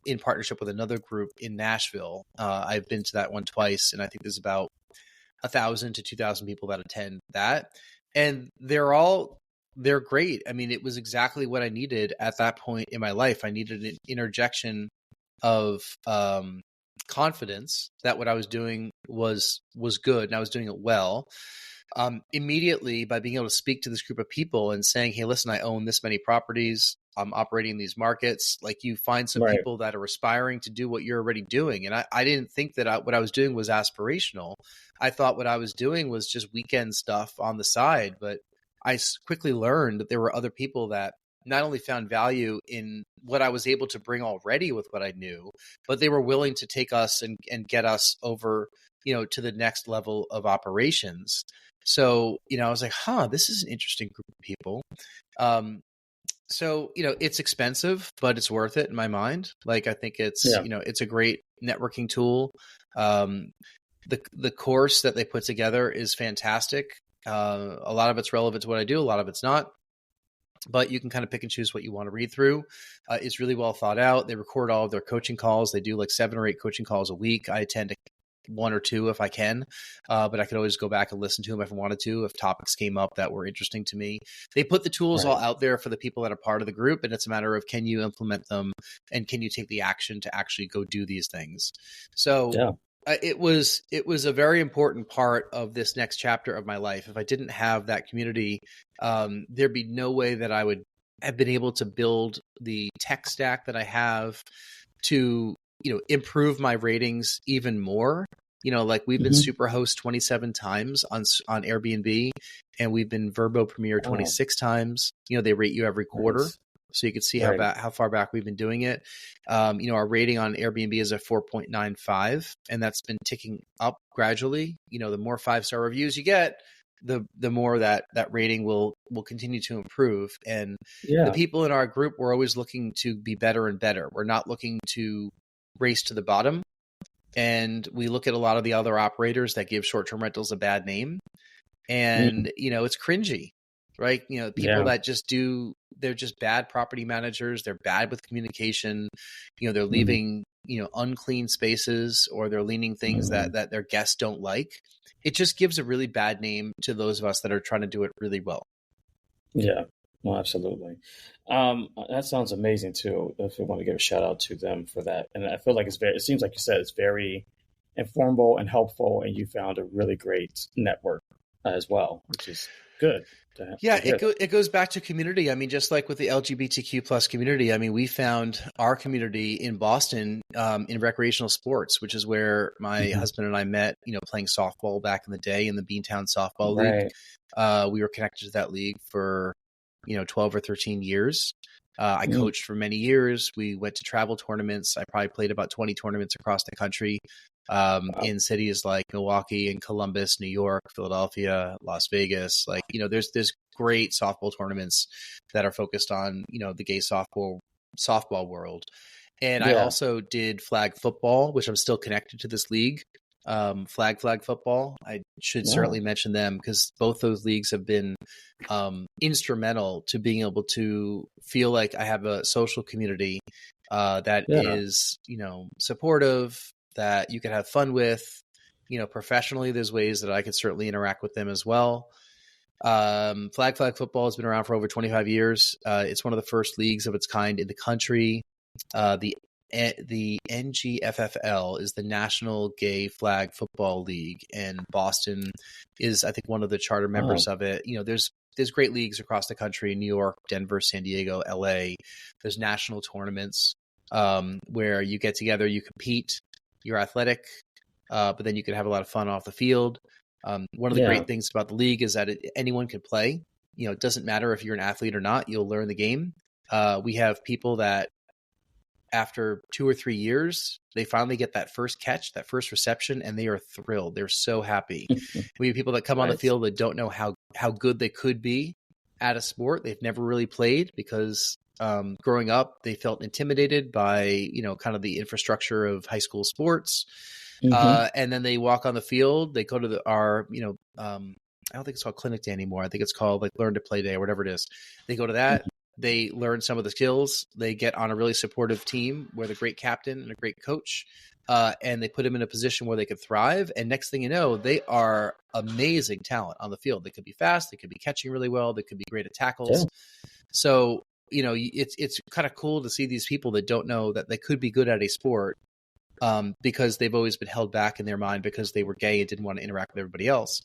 in partnership with another group in Nashville. I've been to that one twice, and I think there's about 1,000 to 2,000 people that attend that. And they're great. I mean, it was exactly what I needed at that point in my life. I needed an interjection of confidence that what I was doing was good and I was doing it well. Immediately by being able to speak to this group of people and saying, hey, listen, I own this many properties. I'm operating in these markets. Like, you find some people that are aspiring to do what you're already doing. And I didn't think that what I was doing was aspirational. I thought what I was doing was just weekend stuff on the side. But I quickly learned that there were other people that not only found value in what I was able to bring already with what I knew, but they were willing to take us and get us over, to the next level of operations. So, I was like, this is an interesting group of people. So, it's expensive, but it's worth it in my mind. Like, I think it's, Yeah. it's a great networking tool. The course that they put together is fantastic. A lot of it's relevant to what I do. A lot of it's not, but you can kind of pick and choose what you want to read through. It's really well thought out. They record all of their coaching calls. They do like 7 or 8 coaching calls a week. I attend 1 or 2 if I can, but I could always go back and listen to them if I wanted to, if topics came up that were interesting to me. They put the tools all out there for the people that are part of the group, and it's a matter of, can you implement them and can you take the action to actually go do these things? So Yeah. it was a very important part of this next chapter of my life. If I didn't have that community, there'd be no way that I would have been able to build the tech stack that I have to, improve my ratings even more. Like we've been Superhost 27 times on Airbnb, and we've been Verbo Premier 26 times. They rate you every quarter. Nice. So you can see how far back we've been doing it. Our rating on Airbnb is a 4.95, and that's been ticking up gradually. The more 5-star reviews you get, the more that rating will continue to improve. And the people in our group, we're always looking to be better and better. We're not looking to race to the bottom. And we look at a lot of the other operators that give short-term rentals a bad name. And, it's cringy, right? People that just they're just bad property managers. They're bad with communication. They're leaving, unclean spaces, or they're leaning things that their guests don't like. It just gives a really bad name to those of us that are trying to do it really well. Yeah. Well, absolutely. That sounds amazing too. If you want to give a shout out to them for that. And I feel like it seems like you said, it's very informative and helpful, and you found a really great network as well, which is good. It goes back to community. I mean, just like with the LGBTQ plus community, I mean, we found our community in Boston in recreational sports, which is where my husband and I met, playing softball back in the day in the Beantown Softball League. We were connected to that league for 12 or 13 years. I coached for many years. We went to travel tournaments. I probably played about 20 tournaments across the country, in cities like Milwaukee and Columbus, New York, Philadelphia, Las Vegas. Like, there's great softball tournaments that are focused on, the gay softball world. And I also did flag football, which I'm still connected to this league. Flag football. I should certainly mention them, because both those leagues have been instrumental to being able to feel like I have a social community that is, supportive, that you can have fun with. Professionally, there's ways that I could certainly interact with them as well. Flag football has been around for over 25 years. It's one of the first leagues of its kind in the country. The NGFFL is the National Gay Flag Football League, and Boston is, I think, one of the charter members of it. There's great leagues across the country: New York, Denver, San Diego, LA. There's national tournaments where you get together, you compete, you're athletic, but then you can have a lot of fun off the field. One of the great things about the league is that anyone can play. It doesn't matter if you're an athlete or not, you'll learn the game. We have people that, after 2 or 3 years, they finally get that first catch, that first reception, and they are thrilled. They're so happy. We have people that come on the field that don't know how good they could be at a sport. They've never really played because growing up, they felt intimidated by, kind of the infrastructure of high school sports. And then they walk on the field, they go to our, I don't think it's called Clinic Day anymore. I think it's called like Learn to Play Day or whatever it is. They go to that. They learn some of the skills. They get on a really supportive team with a great captain and a great coach, and they put them in a position where they could thrive. And next thing you know, they are amazing talent on the field. They could be fast. They could be catching really well. They could be great at tackles. So, it's kind of cool to see these people that don't know that they could be good at a sport because they've always been held back in their mind because they were gay and didn't want to interact with everybody else.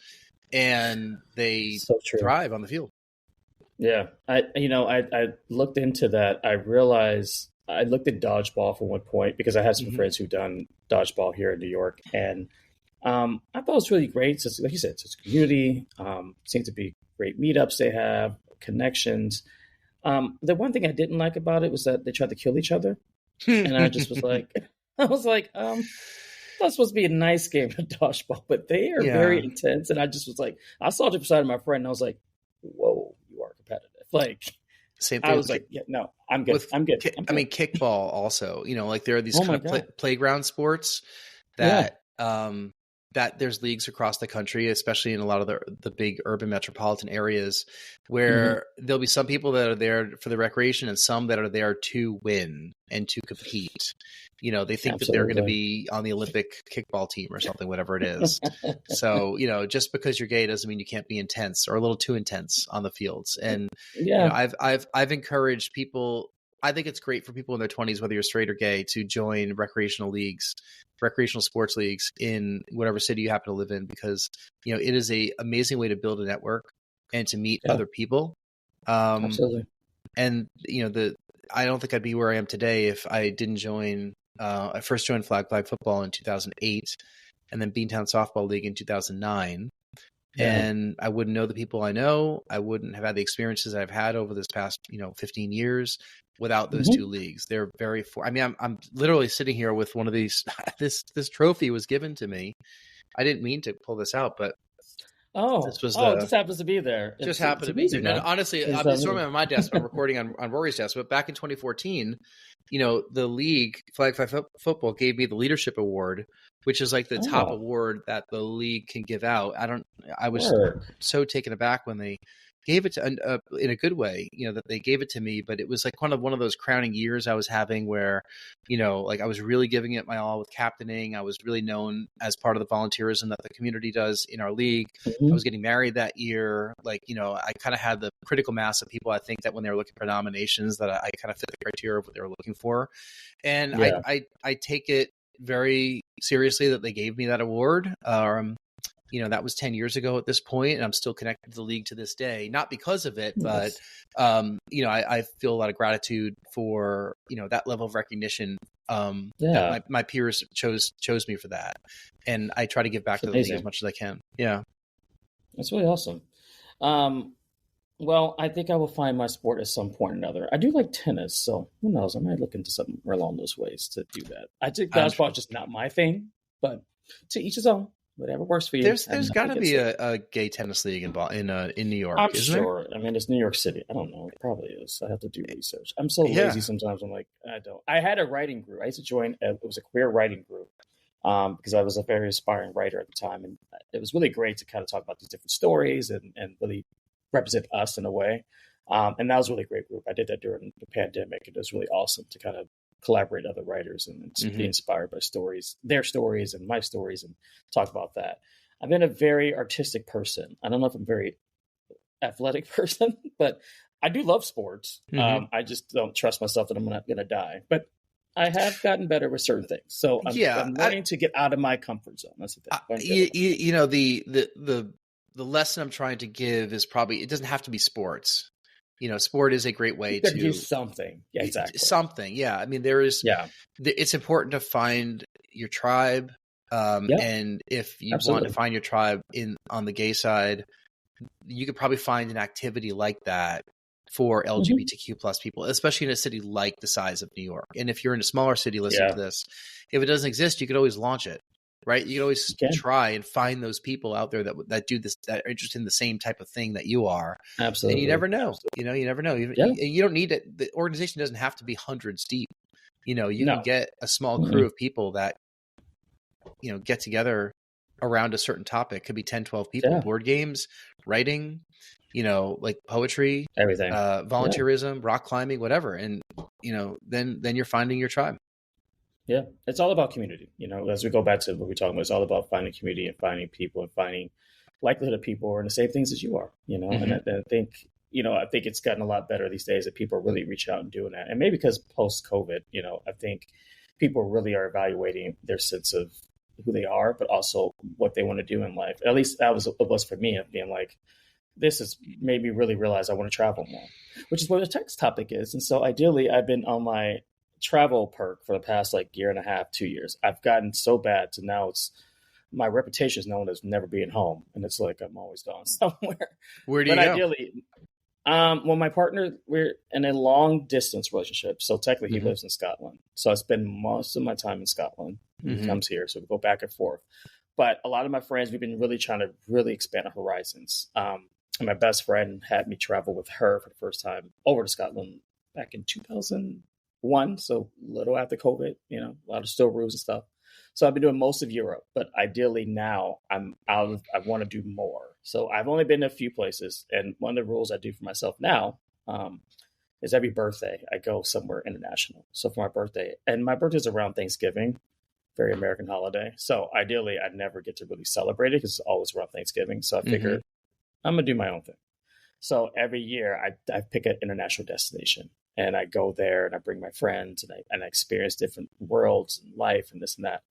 And they thrive on the field. Yeah. I looked into that. I realized I looked at dodgeball for one point because I had some friends who've done dodgeball here in New York. And I thought it was really great. So, like you said, it's a community. Seems to be great meetups they have, connections. The one thing I didn't like about it was that they tried to kill each other. And I just was like, That's supposed to be a nice game of dodgeball, but they are very Yeah. intense. And I just was like, I saw it beside my friend, and I was like, "Whoa, you are competitive!" Like, Same I thing was like, "Yeah, no, I'm good. with, I'm good. I'm I good." mean, kickball also, like there are these Oh kind my of god, playground sports yeah. that, that there's leagues across the country, especially in a lot of the big urban metropolitan areas, Hmm. where there'll be some people that are there for the recreation and some that are there to win and to compete. They think that they're going to Absolutely. be on the Olympic kickball team or something, whatever it is. So, just because you're gay doesn't mean you can't be intense or a little too intense on the fields. And, Yeah. I've encouraged people. I think it's great for people in their 20s, whether you're straight or gay, to join recreational sports leagues in whatever city you happen to live in, because, it is a amazing way to build a network and to meet Yeah. other people. Absolutely. And, I don't think I'd be where I am today if I didn't join. I first joined Flag Football in 2008 and then Beantown Softball League in 2009. Yeah. And I wouldn't know the people I know. I wouldn't have had the experiences I've had over this past, 15 years without those Hmm. two leagues. They're I mean, I'm literally sitting here with one of these. This trophy was given to me. I didn't mean to pull this out, but this was It just happens to be there. just It's happened to be there. amazing, No, though. honestly, It's it's normally amazing. on my desk, but I'm recording on Rory's desk. But back in 2014, the league, Flag Five Football, gave me the leadership award, which is like the top Oh, award that the league can give out. I was work. so taken aback when they gave it to, in a good way, that they gave it to me. But it was like one of those crowning years I was having where, like I was really giving it my all with captaining. I was really known as part of the volunteerism that the community does in our league. I Hmm. was getting married that year. Like, I kind of had the critical mass of people, I think, that when they were looking for nominations, that I kind of fit the criteria of what they were looking for. And Yeah. I take it very seriously that they gave me that award. That was 10 years ago at this point, and I'm still connected to the league to this day, not because of it, but, Yes. I feel a lot of gratitude for, that level of recognition. That Yeah. my peers chose me for that. And I try to give back It's to the league as amazing. much as I can. Yeah. That's really awesome. Um, well, I think I will find my sport at some point or another. I do like tennis, so who knows? I might look into something along those ways to do that. I think I'm dodgeball is just not my thing, but to each his own. Whatever works for you. There's got to be a gay tennis league in New York, I'm isn't there? sure. I mean, it's New York City. I don't know. It probably is. I have to do research. I'm so Yeah. lazy sometimes. I'm like, I don't. I had a writing group. I used to join. It was a queer writing group because I was a very aspiring writer at the time, and it was really great to kind of talk about these different stories and really represent us in a way. And that was a really great group. I did that during the pandemic. It was really awesome to kind of collaborate with other writers and be inspired by stories, their stories and my stories, and talk about that. I've been a very artistic person. I don't know if I'm a very athletic person, but I do love sports. Mm-hmm. I just don't trust myself that I'm not going to die. But I have gotten better with certain things. So I'm learning to get out of my comfort zone. That's the thing. The lesson I'm trying to give is probably, it doesn't have to be sports. Sport is a great way to do something. Yeah, exactly. Something. Yeah. I mean, it's important to find your tribe. And if you want to find your tribe on the gay side, you could probably find an activity like that for LGBTQ plus people, especially in a city like the size of New York. And if you're in a smaller city listening to this, if it doesn't exist, you could always launch it, right? You could always try and find those people out there that do this, that are interested in the same type of thing that you are. Absolutely. And you never know. You never know. You don't need it. The organization doesn't have to be hundreds deep. You can get a small crew of people that get together around a certain topic. Could be 10, 12 people, board games, writing, like poetry, everything, volunteerism, rock climbing, whatever. And, then you're finding your tribe. Yeah. It's all about community. As we go back to what we're talking about, it's all about finding community and finding people and finding likelihood of people who are in the same things as you are, and I think, I think it's gotten a lot better these days that people are really reaching out and doing that. And maybe because post COVID, I think people really are evaluating their sense of who they are, but also what they want to do in life. At least that was it was for me, of being like, this has made me really realize I want to travel more, which is what the text topic is. And so ideally, I've been on my travel perk for the past year and a half, 2 years. I've gotten so bad to now my reputation is known as never being home. And it's like, I'm always gone somewhere. Where do you go? Ideally, Well, my partner, we're in a long distance relationship. So technically he Mm-hmm. lives in Scotland. So I spend most of my time in Scotland. He Mm-hmm. comes here. So we go back and forth. But a lot of my friends, we've been really trying to really expand our horizons. And my best friend had me travel with her for the first time over to Scotland back in 2001. So a little after COVID, a lot of still rules and stuff. So I've been doing most of Europe, but ideally now I want to do more. So I've only been to a few places. And one of the rules I do for myself now is every birthday I go somewhere international. So for my birthday, and my birthday is around Thanksgiving, very American holiday. So ideally, I never get to really celebrate it because it's always around Thanksgiving. So I figured I'm going to do my own thing. So every year I pick an international destination and I go there and I bring my friends and I experience different worlds and life and this and that.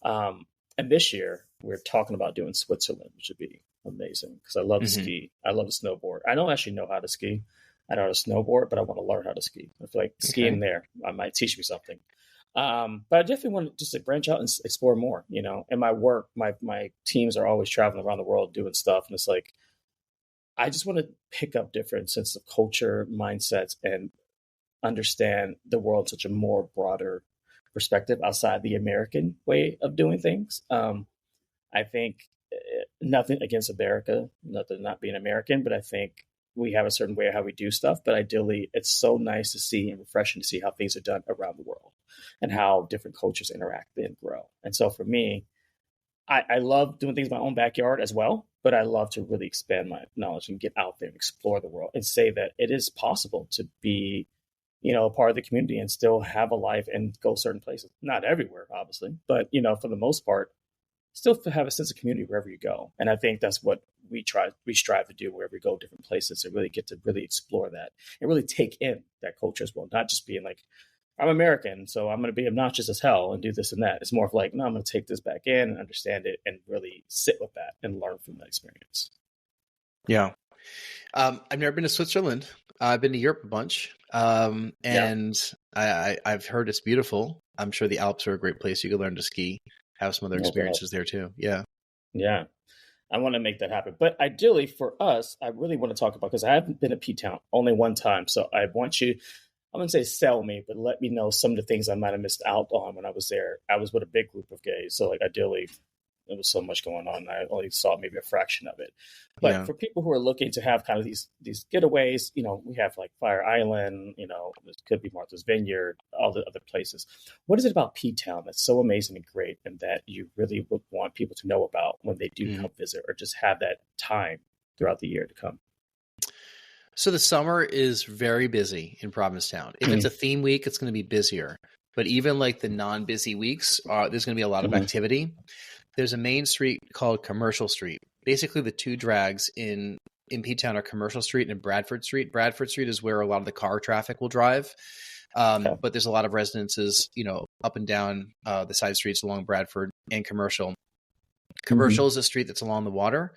And this year we're talking about doing Switzerland, which would be amazing because I love to ski. I love to snowboard. I don't actually know how to ski. I know how to snowboard, but I want to learn how to ski. I feel like skiing there might teach me something. But I definitely want to just to branch out and explore more, In my work, my teams are always traveling around the world doing stuff. And it's like, I just want to pick up different sense of culture, mindsets, and understand the world in such a more broader perspective outside the American way of doing things. I think nothing against America, not being American, but I think we have a certain way of how we do stuff. But ideally, it's so nice to see and refreshing to see how things are done around the world and how different cultures interact and grow. And so for me, I love doing things in my own backyard as well, but I love to really expand my knowledge and get out there and explore the world and say that it is possible to be, a part of the community and still have a life and go certain places. Not everywhere, obviously, but, for the most part, still have a sense of community wherever you go. And I think that's what we strive to do wherever we go, different places, to really get to really explore that and really take in that culture as well, not just being like, I'm American, so I'm going to be obnoxious as hell and do this and that. It's more of like, no, I'm going to take this back in and understand it and really sit with that and learn from that experience. Yeah. I've never been to Switzerland. I've been to Europe a bunch. And I've heard it's beautiful. I'm sure the Alps are a great place. You could learn to ski, have some other experiences there too. Yeah. Yeah. I want to make that happen. But ideally for us, I really want to talk about, because I haven't been to P-Town only one time. So I want you, I wouldn't say sell me, but let me know some of the things I might have missed out on when I was there. I was with a big group of gays. So ideally, there was so much going on. I only saw maybe a fraction of it. But for people who are looking to have kind of these getaways, we have like Fire Island, it could be Martha's Vineyard, all the other places. What is it about P-Town that's so amazing and great and that you really would want people to know about when they do come visit or just have that time throughout the year to come? So the summer is very busy in Provincetown. If it's a theme week, it's going to be busier. But even like the non-busy weeks, there's going to be a lot of activity. There's a main street called Commercial Street. Basically, the two drags in P-Town are Commercial Street and Bradford Street. Bradford Street is where a lot of the car traffic will drive. But there's a lot of residences, up and down the side streets along Bradford and Commercial. Commercial is a street that's along the water.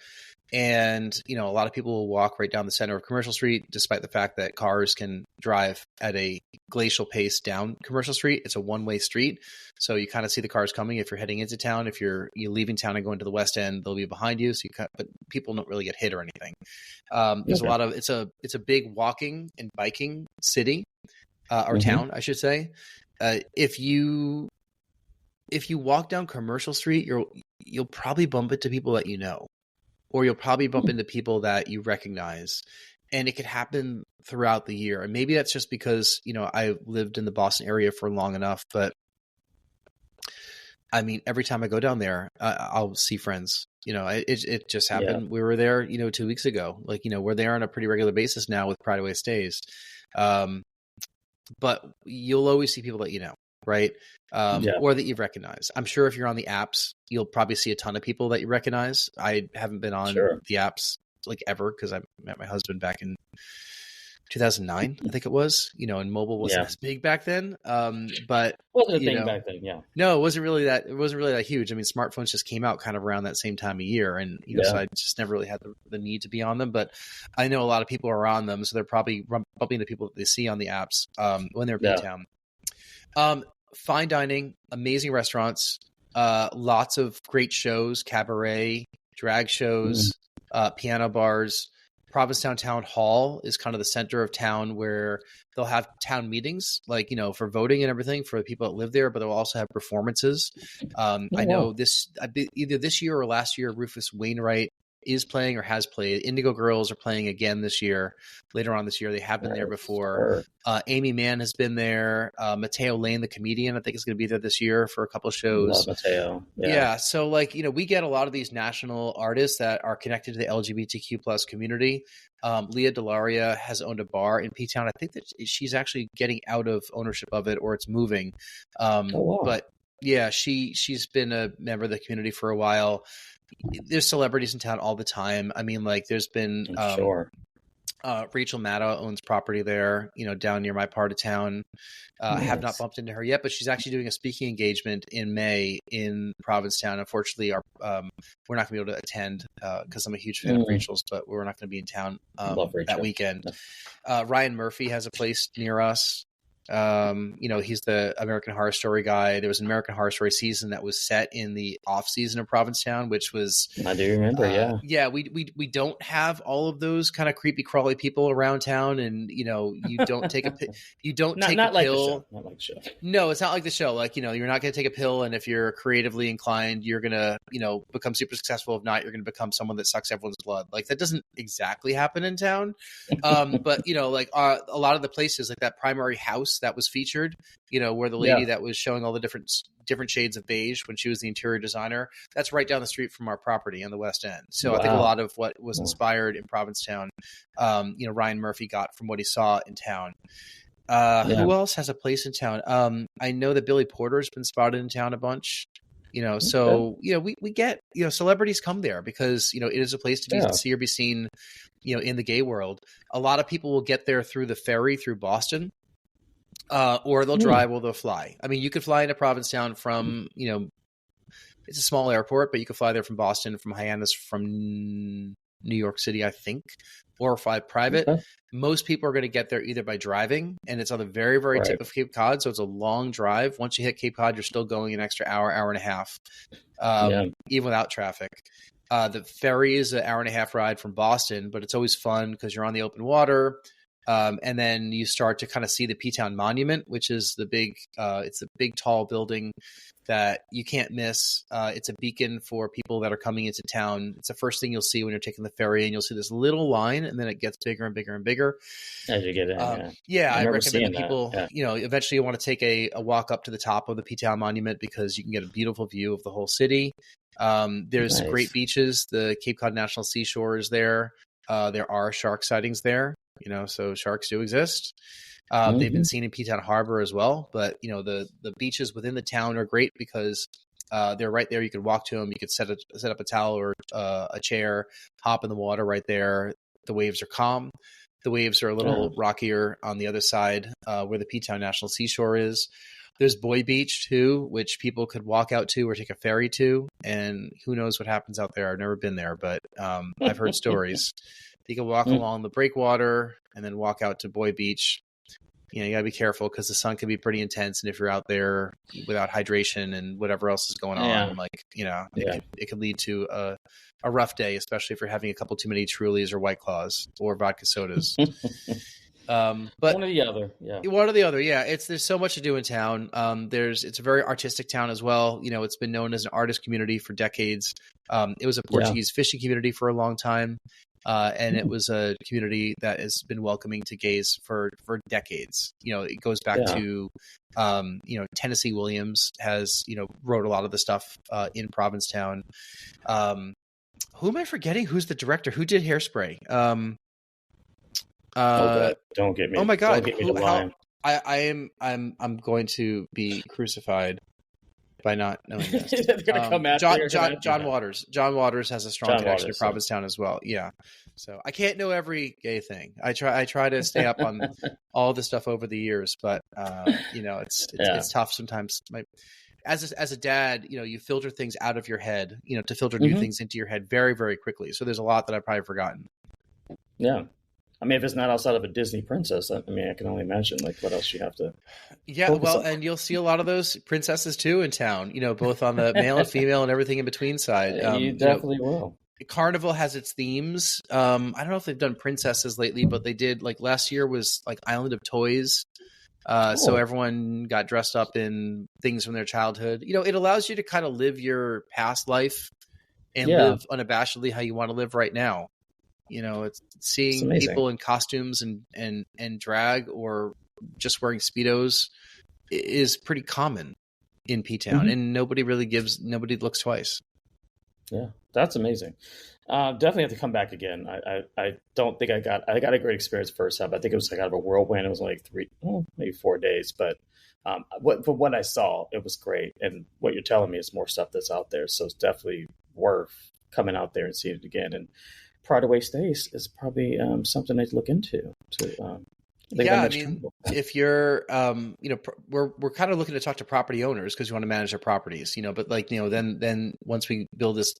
And, a lot of people will walk right down the center of Commercial Street, despite the fact that cars can drive at a glacial pace down Commercial Street. It's a one-way street. So you kind of see the cars coming if you're heading into town. If you're leaving town and going to the West End, they'll be behind you. So but people don't really get hit or anything. There's a lot of, it's a big walking and biking city, or town, I should say. If you walk down Commercial Street, you'll probably bump into people that you know. Or you'll probably bump into people that you recognize. And it could happen throughout the year. And maybe that's just because, I lived in the Boston area for long enough. But I mean, every time I go down there, I'll see friends. It just happened. Yeah. We were there, 2 weeks ago. Like, we're there on a pretty regular basis now with Pride Away Stays. But you'll always see people that you know. Right. Or that you recognize. I'm sure if you're on the apps, you'll probably see a ton of people that you recognize. I haven't been on the apps like ever because I met my husband back in 2009, I think it was, and mobile wasn't as big back then. But wasn't a thing back then. Yeah. No, it wasn't really that huge. I mean, smartphones just came out kind of around that same time of year. And, so I just never really had the need to be on them, but I know a lot of people are on them. So they're probably bumping into people that they see on the apps when they're in town. Fine dining, amazing restaurants, lots of great shows, cabaret, drag shows, piano bars. Provincetown Town Hall is kind of the center of town where they'll have town meetings, like, for voting and everything for the people that live there, but they'll also have performances. I know either this year or last year, Rufus Wainwright is playing or has played. Indigo Girls are playing again this year. Later on this year, they have been there before. Amy Mann has been there. Mateo Lane, the comedian, I think is going to be there this year for a couple of shows. Love Mateo. Yeah. So we get a lot of these national artists that are connected to the LGBTQ plus community. Leah Delaria has owned a bar in P-Town. I think that she's actually getting out of ownership of it, or it's moving. But yeah, she's been a member of the community for a while. There's celebrities in town all the time. I mean, there's been Rachel Maddow owns property there, down near my part of town. I have not bumped into her yet, but she's actually doing a speaking engagement in May in Provincetown. Unfortunately, we're not going to be able to attend because I'm a huge fan of Rachel's, but we're not going to be in town that weekend. Ryan Murphy has a place near us. He's the American Horror Story guy. There was an American Horror Story season that was set in the off season of Provincetown, which was, I do remember. We don't have all of those kind of creepy crawly people around town. And, you don't take take a pill. Not like the show. No, it's not like the show. You're not going to take a pill. And if you're creatively inclined, you're going to, become super successful. If not, you're going to become someone that sucks everyone's blood. That doesn't exactly happen in town. But, a lot of the places, like that primary house that was featured, where the lady that was showing all the different shades of beige when she was the interior designer, that's right down the street from our property on the West End. So I think a lot of what was inspired in Provincetown, Ryan Murphy got from what he saw in town. Who else has a place in town? I know that Billy Porter's been spotted in town a bunch. So we get celebrities come there because it is a place to be see or be seen, in the gay world. A lot of people will get there through the ferry through Boston. Or they'll drive or they'll fly. I mean, you could fly into Provincetown from, it's a small airport, but you could fly there from Boston, from Hyannis, from New York City, I think, or fly private. Okay. Most people are going to get there either by driving, and it's on the very, very tip of Cape Cod. So it's a long drive. Once you hit Cape Cod, you're still going an extra hour and a half, even without traffic. The ferry is an hour and a half ride from Boston, but it's always fun because you're on the open water. And then you start to kind of see the P-Town Monument, which is it's a big, tall building that you can't miss. It's a beacon for people that are coming into town. It's the first thing you'll see when you're taking the ferry, and you'll see this little line, and then it gets bigger and bigger and bigger. As you get in, I recommend that people, eventually you want to take a walk up to the top of the P-Town Monument because you can get a beautiful view of the whole city. There's great beaches. The Cape Cod National Seashore is there. There are shark sightings there. So sharks do exist. They've been seen in P-Town Harbor as well. But, the beaches within the town are great because they're right there. You could walk to them. You could set up a towel or a chair, hop in the water right there. The waves are calm. The waves are a little rockier on the other side where the P-Town National Seashore is. There's Boy Beach, too, which people could walk out to or take a ferry to. And who knows what happens out there. I've never been there, but I've heard stories. You can walk along the breakwater and then walk out to Boy Beach. You got to be careful because the sun can be pretty intense. And if you're out there without hydration and whatever else is going on, it could lead to a rough day, especially if you're having a couple too many Trulies or White Claws or vodka sodas. But one or the other. Yeah. There's so much to do in town. It's a very artistic town as well. It's been known as an artist community for decades. It was a Portuguese fishing community for a long time. And it was a community that has been welcoming to gays for decades. It goes back to, Tennessee Williams has, wrote a lot of the stuff in Provincetown. Who am I forgetting? Who's the director? Who did Hairspray? Don't get me. Oh my God! Don't get me I'm going to be crucified by not knowing this. They're gonna come after John Waters. John Waters has a strong connection to Provincetown as well. Yeah. So I can't know every gay thing. I try to stay up on all the stuff over the years, but it's tough sometimes. As a dad, you filter things out of your head, to filter new things into your head very, very quickly. So there's a lot that I've probably forgotten. Yeah. I mean, if it's not outside of a Disney princess, I can only imagine what else you have to. Yeah, well, and you'll see a lot of those princesses too in town. Both on the male and female and everything in between side. You definitely will. Carnival has its themes. I don't know if they've done princesses lately, but they did, like last year was like Island of Toys. So Oh, everyone got dressed up in things from their childhood. It allows you to kind of live your past life and yeah, live unabashedly how you want to live right now. It's it's seeing amazing. people in costumes and drag or just wearing Speedos is pretty common in P-Town, Hmm. and nobody looks twice. Yeah, that's amazing. Definitely have to come back again. I don't think I got a great experience first time. I think it was like out of a whirlwind. It was like maybe 4 days, but from what I saw, it was great. And what you're telling me is more stuff that's out there, so it's definitely worth coming out there and seeing it again. And Pride Away Stays is probably something to look into. I think that Yeah, I next mean, travel. if you're, we're kind of looking to talk to property owners because we want to manage their properties, but like, then once we build this,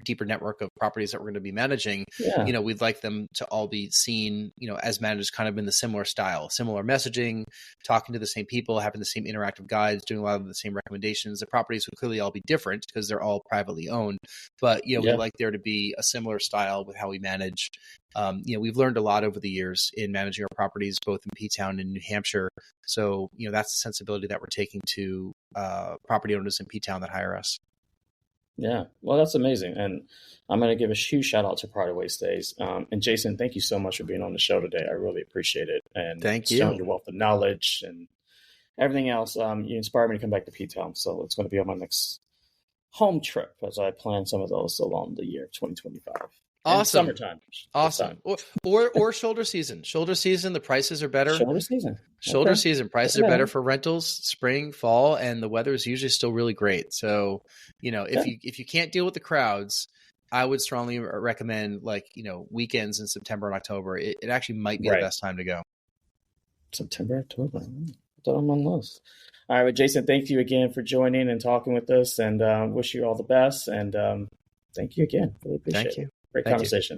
deeper network of properties that we're going to be managing, Yeah, we'd like them to all be seen, as managed kind of in the similar style, similar messaging, talking to the same people, having the same interactive guides, doing a lot of the same recommendations. The properties would clearly all be different because they're all privately owned, but, we'd yeah, like there to be a similar style with how we manage. We've learned a lot over the years in managing our properties, both in P-Town and New Hampshire. So, that's the sensibility that we're taking to property owners in P-Town that hire us. yeah. Well, that's amazing, and I'm going to give a huge shout out to Pride Away Stays. And Jason, thank you so much for being on the show today. I really appreciate it, and Thank showing you. your wealth of knowledge and everything else. You inspired me to come back to P-Town, so it's going to be on my next home trip as I plan some of those along the year 2025 and Awesome. summertime. This Awesome. time, Or shoulder season. Shoulder season, the prices are better. shoulder season. Shoulder Okay, season prices are better for rentals, spring, fall, and the weather is usually still really great. So, yeah. if you can't deal with the crowds, I would strongly recommend weekends in September and October. It actually might be the Right. best time to go. September, October. Thought I'm on those. All right, well, Jason, thank you again for joining and talking with us, and wish you all the best. And thank you again. Really appreciate Thank you. it. Great Thank you. conversation.